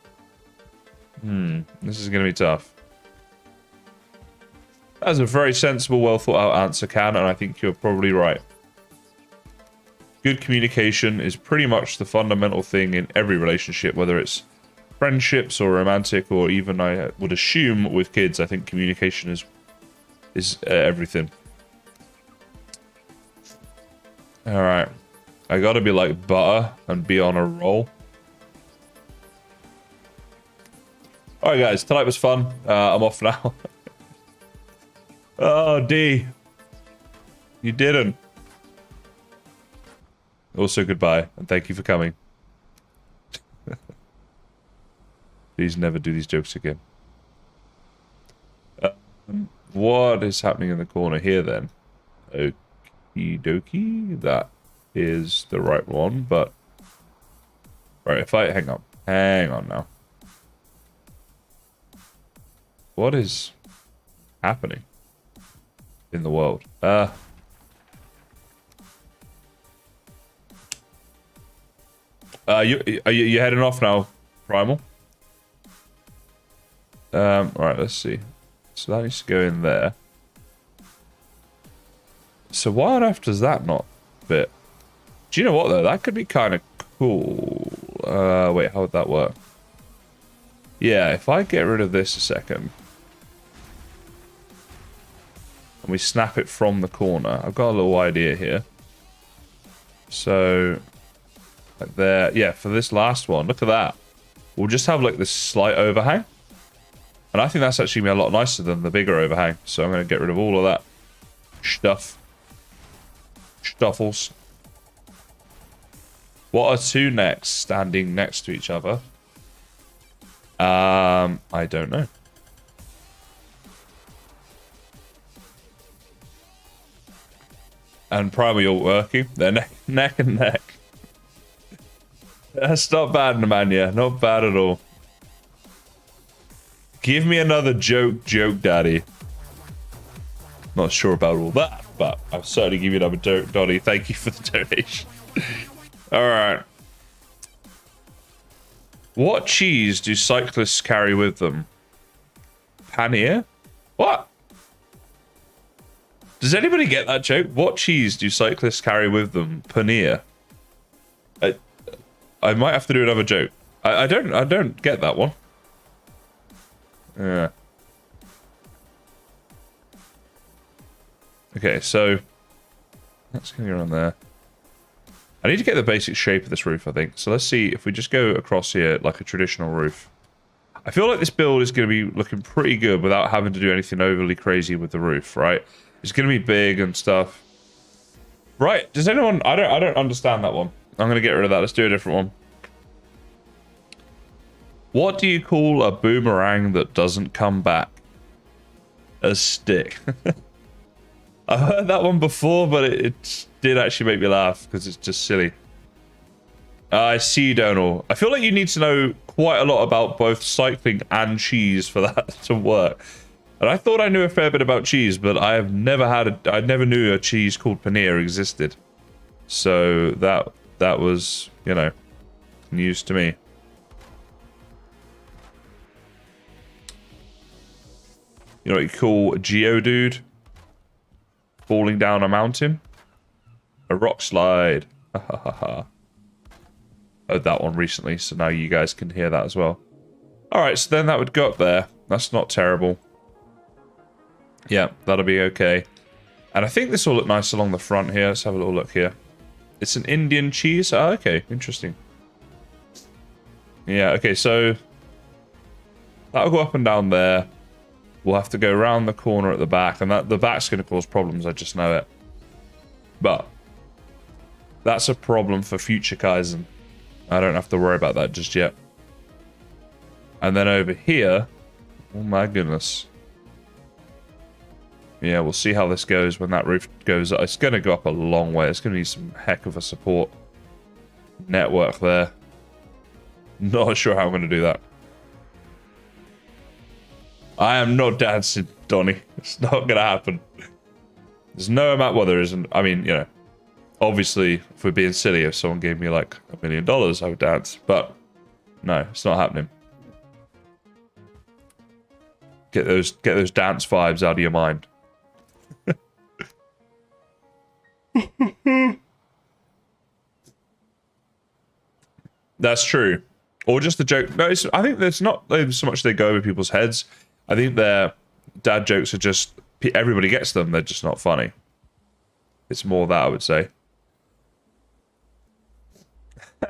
This is going to be tough. That's a very sensible, well thought out answer, Can, and I think you're probably right. Good communication is pretty much the fundamental thing in every relationship, whether it's friendships or romantic, or even, I would assume, with kids. I think communication is everything. All right, I gotta be like butter and be on a roll. All right, guys, tonight was fun. I'm off now. Oh, D, you didn't. Also, goodbye, and thank you for coming. Please never do these jokes again. What is happening in the corner here, then? Okie dokie. That is the right one, but... Right, if I... Hang on now. What is happening in the world? Are you heading off now, Primal? Alright, let's see. So that needs to go in there. So why on earth does that not fit? Do you know what, though? That could be kind of cool. Wait, how would that work? Yeah, if I get rid of this a second. and we snap it from the corner. I've got a little idea here. So, like there, yeah, for this last one, look at that. We'll just have like this slight overhang. And I think that's actually a lot nicer than the bigger overhang. So I'm going to get rid of all of that stuff. Stuffles. What are two necks standing next to each other? I don't know. And primary all working. They're neck and neck. That's not bad, Nemanja. Not bad at all. Give me another joke, daddy. Not sure about all that, but I'll certainly give you another joke, Donnie. Thank you for the donation. Alright. What cheese do cyclists carry with them? Paneer? What? Does anybody get that joke? What cheese do cyclists carry with them? Paneer. I might have to do another joke. I don't get that one. Yeah. Okay, so that's gonna go around there. I need to get the basic shape of this roof, I think. So let's see if we just go across here like a traditional roof. I feel like this build is going to be looking pretty good without having to do anything overly crazy with the roof, right? It's going to be big and stuff. Right, does anyone... I don't understand that one. I'm going to get rid of that. Let's do a different one. What do you call a boomerang that doesn't come back? A stick. I've heard that one before, but it did actually make me laugh because it's just silly. I see, Donal. I feel like you need to know quite a lot about both cycling and cheese for that to work. And I thought I knew a fair bit about cheese, but I have never I never knew a cheese called paneer existed. So that was, you know, news to me. You know what you call a Geodude? Falling down a mountain? A rock slide. Ha ha ha ha. Heard that one recently, so now you guys can hear that as well. Alright, so then that would go up there. That's not terrible. Yeah, that'll be okay. And I think this will look nice along the front here. Let's have a little look here. It's an Indian cheese. Oh, okay, interesting. Yeah, okay, so that'll go up and down there. We'll have to go around the corner at the back, and the back's going to cause problems, I just know it. But that's a problem for future Kaizen. I don't have to worry about that just yet. And then over here, oh my goodness. Yeah, we'll see how this goes when that roof goes up. It's going to go up a long way. It's going to need some heck of a support network there. Not sure how I'm going to do that. I am not dancing, Donnie. It's not going to happen. There's no amount... Well, there isn't. I mean, you know, obviously, if we're being silly, if someone gave me like $1 million, I would dance. But no, it's not happening. Get those dance vibes out of your mind. That's true. Or just the joke. No, I think there's not so much they go over people's heads. I think their dad jokes are just... Everybody gets them. They're just not funny. It's more that, I would say.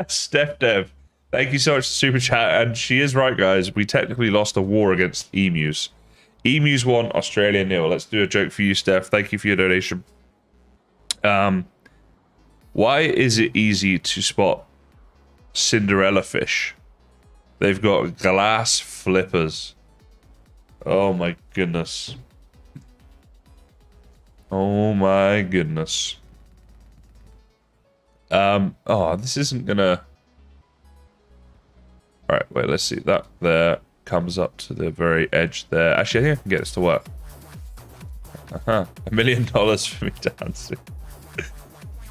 Steph Dev. Thank you so much for Super Chat. And she is right, guys. We technically lost a war against emus. Emus won, Australia nil. Let's do a joke for you, Steph. Thank you for your donation. Why is it easy to spot Cinderella fish? They've got glass flippers. Oh my goodness. Oh my goodness. Oh, this isn't gonna... Alright, wait, let's see. That there comes up to the very edge there. Actually, I think I can get this to work. $1 million for me dancing.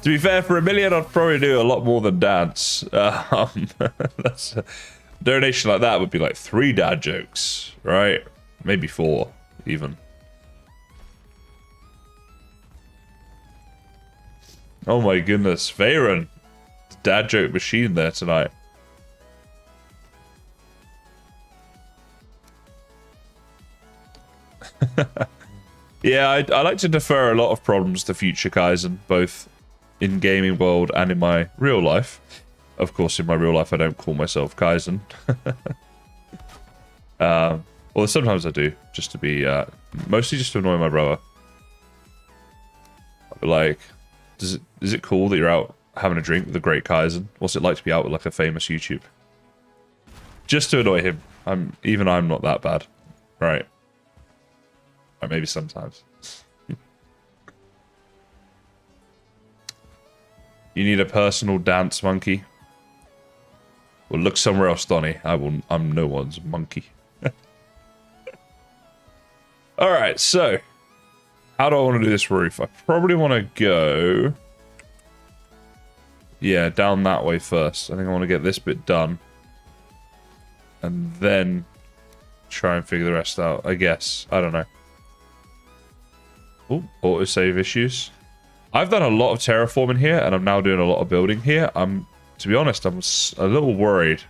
To be fair, for $1 million, I'd probably do a lot more than dance. That's a donation like that would be like 3 dad jokes, right? Maybe 4, even. Oh my goodness, Veyron, dad joke machine there tonight. Yeah, I like to defer a lot of problems to future Kaizen, both in gaming world and in my real life. Of course, in my real life, I don't call myself Kaizen. Well, sometimes I do, just to be, mostly just to annoy my brother. But like, is it cool that you're out having a drink with the great Kaizen? What's it like to be out with like a famous YouTube? Just to annoy him. I'm not that bad, right? Or maybe sometimes. You need a personal dance monkey. Well, look somewhere else, Donny. I'm no one's monkey. All right, so how do I want to do this roof? I probably want to go, yeah, down that way first. I think I want to get this bit done, and then try and figure the rest out. I guess I don't know. Oh, autosave issues. I've done a lot of terraforming here, and I'm now doing a lot of building here. To be honest, I'm a little worried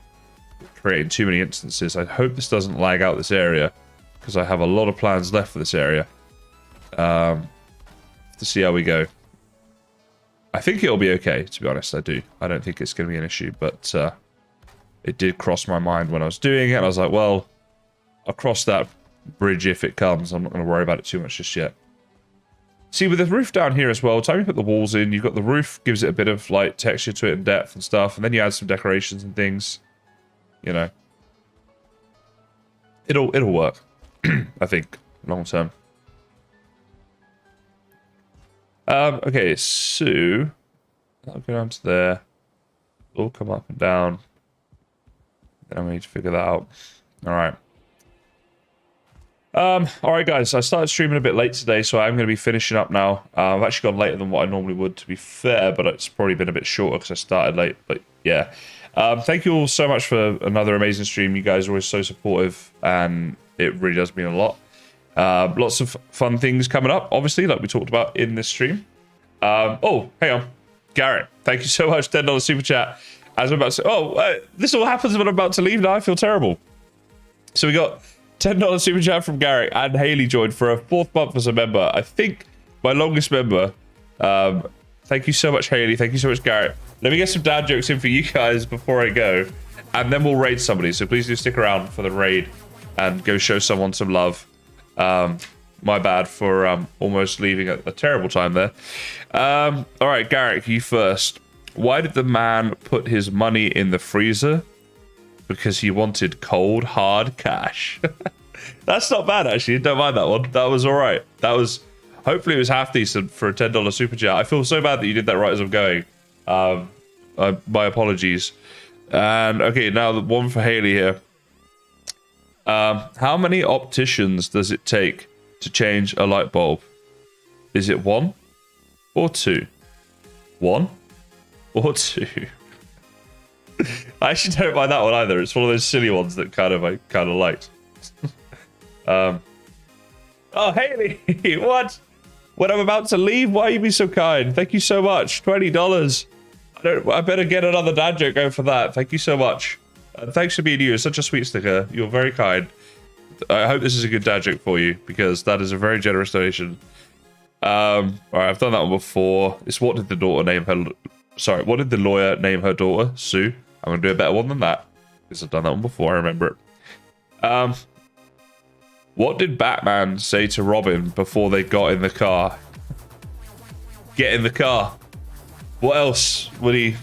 creating too many instances. I hope this doesn't lag out this area, because I have a lot of plans left for this area. To see how we go. I think it'll be okay, to be honest. I do. I don't think it's going to be an issue, but it did cross my mind when I was doing it. And I was like, well, I'll cross that bridge if it comes. I'm not going to worry about it too much just yet. See, with the roof down here as well, time you put the walls in, you've got the roof, gives it a bit of like texture to it and depth and stuff, and then you add some decorations and things. You know, it'll work. I think long term. Okay, so I'll go down to there. It'll come up and down. Then I'm going to need to figure that out. All right. All right, guys. I started streaming a bit late today, so I'm going to be finishing up now. I've actually gone later than what I normally would, to be fair, but it's probably been a bit shorter because I started late. But yeah, thank you all so much for another amazing stream. You guys are always so supportive, and it really does mean a lot. Lots of fun things coming up, obviously, like we talked about in this stream. Oh, hang on. Garrett, thank you so much. $10 super chat. As I'm about to this all happens when I'm about to leave now. I feel terrible. So we got $10 super chat from Garrett, and Haley joined for a 4th month as a member. I think my longest member. Thank you so much, Haley. Thank you so much, Garrett. Let me get some dad jokes in for you guys before I go, and then we'll raid somebody. So please do stick around for the raid and go show someone some love. My bad for almost leaving at a terrible time there. All right, Garrett, you first. Why did the man put his money in the freezer? Because he wanted cold, hard cash. That's not bad, actually. Don't mind that one. That was all right. That was, hopefully it was half decent for a $10 super chat. I feel so bad that you did that right as I'm going. My apologies. And okay, now the one for Haley here. How many opticians does it take to change a light bulb? Is it 1 or 2? 1 or 2? I actually don't mind that one either. It's one of those silly ones that I kind of liked. Oh, Haley, what? When I'm about to leave, why are you being so kind? Thank you so much. $20. I better get another dad joke going for that. Thank you so much. Thanks for being you. You're such a sweet sticker. You're very kind. I hope this is a good dad joke for you, because that is a very generous donation. All right, I've done that one before. It's what did the lawyer name her daughter? Sue. I'm gonna do a better one than that, because I've done that one before. I remember it. What did Batman say to Robin before they got in the car? Get in the car. What else would he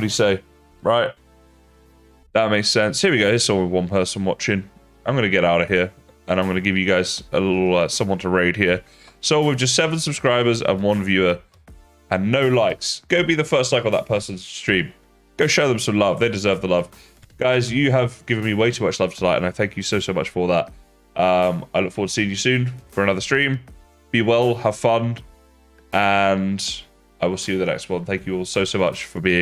say? Right. That makes sense. Here we go. Here's only one person watching. I'm going to get out of here, and I'm going to give you guys a little someone to raid here. So with just 7 subscribers and 1 viewer and no likes, go be the first like on that person's stream. Go show them some love. They deserve the love. Guys, you have given me way too much love tonight, and I thank you so much for that. I look forward to seeing you soon for another stream. Be well, have fun, and I will see you in the next one. Thank you all so much for being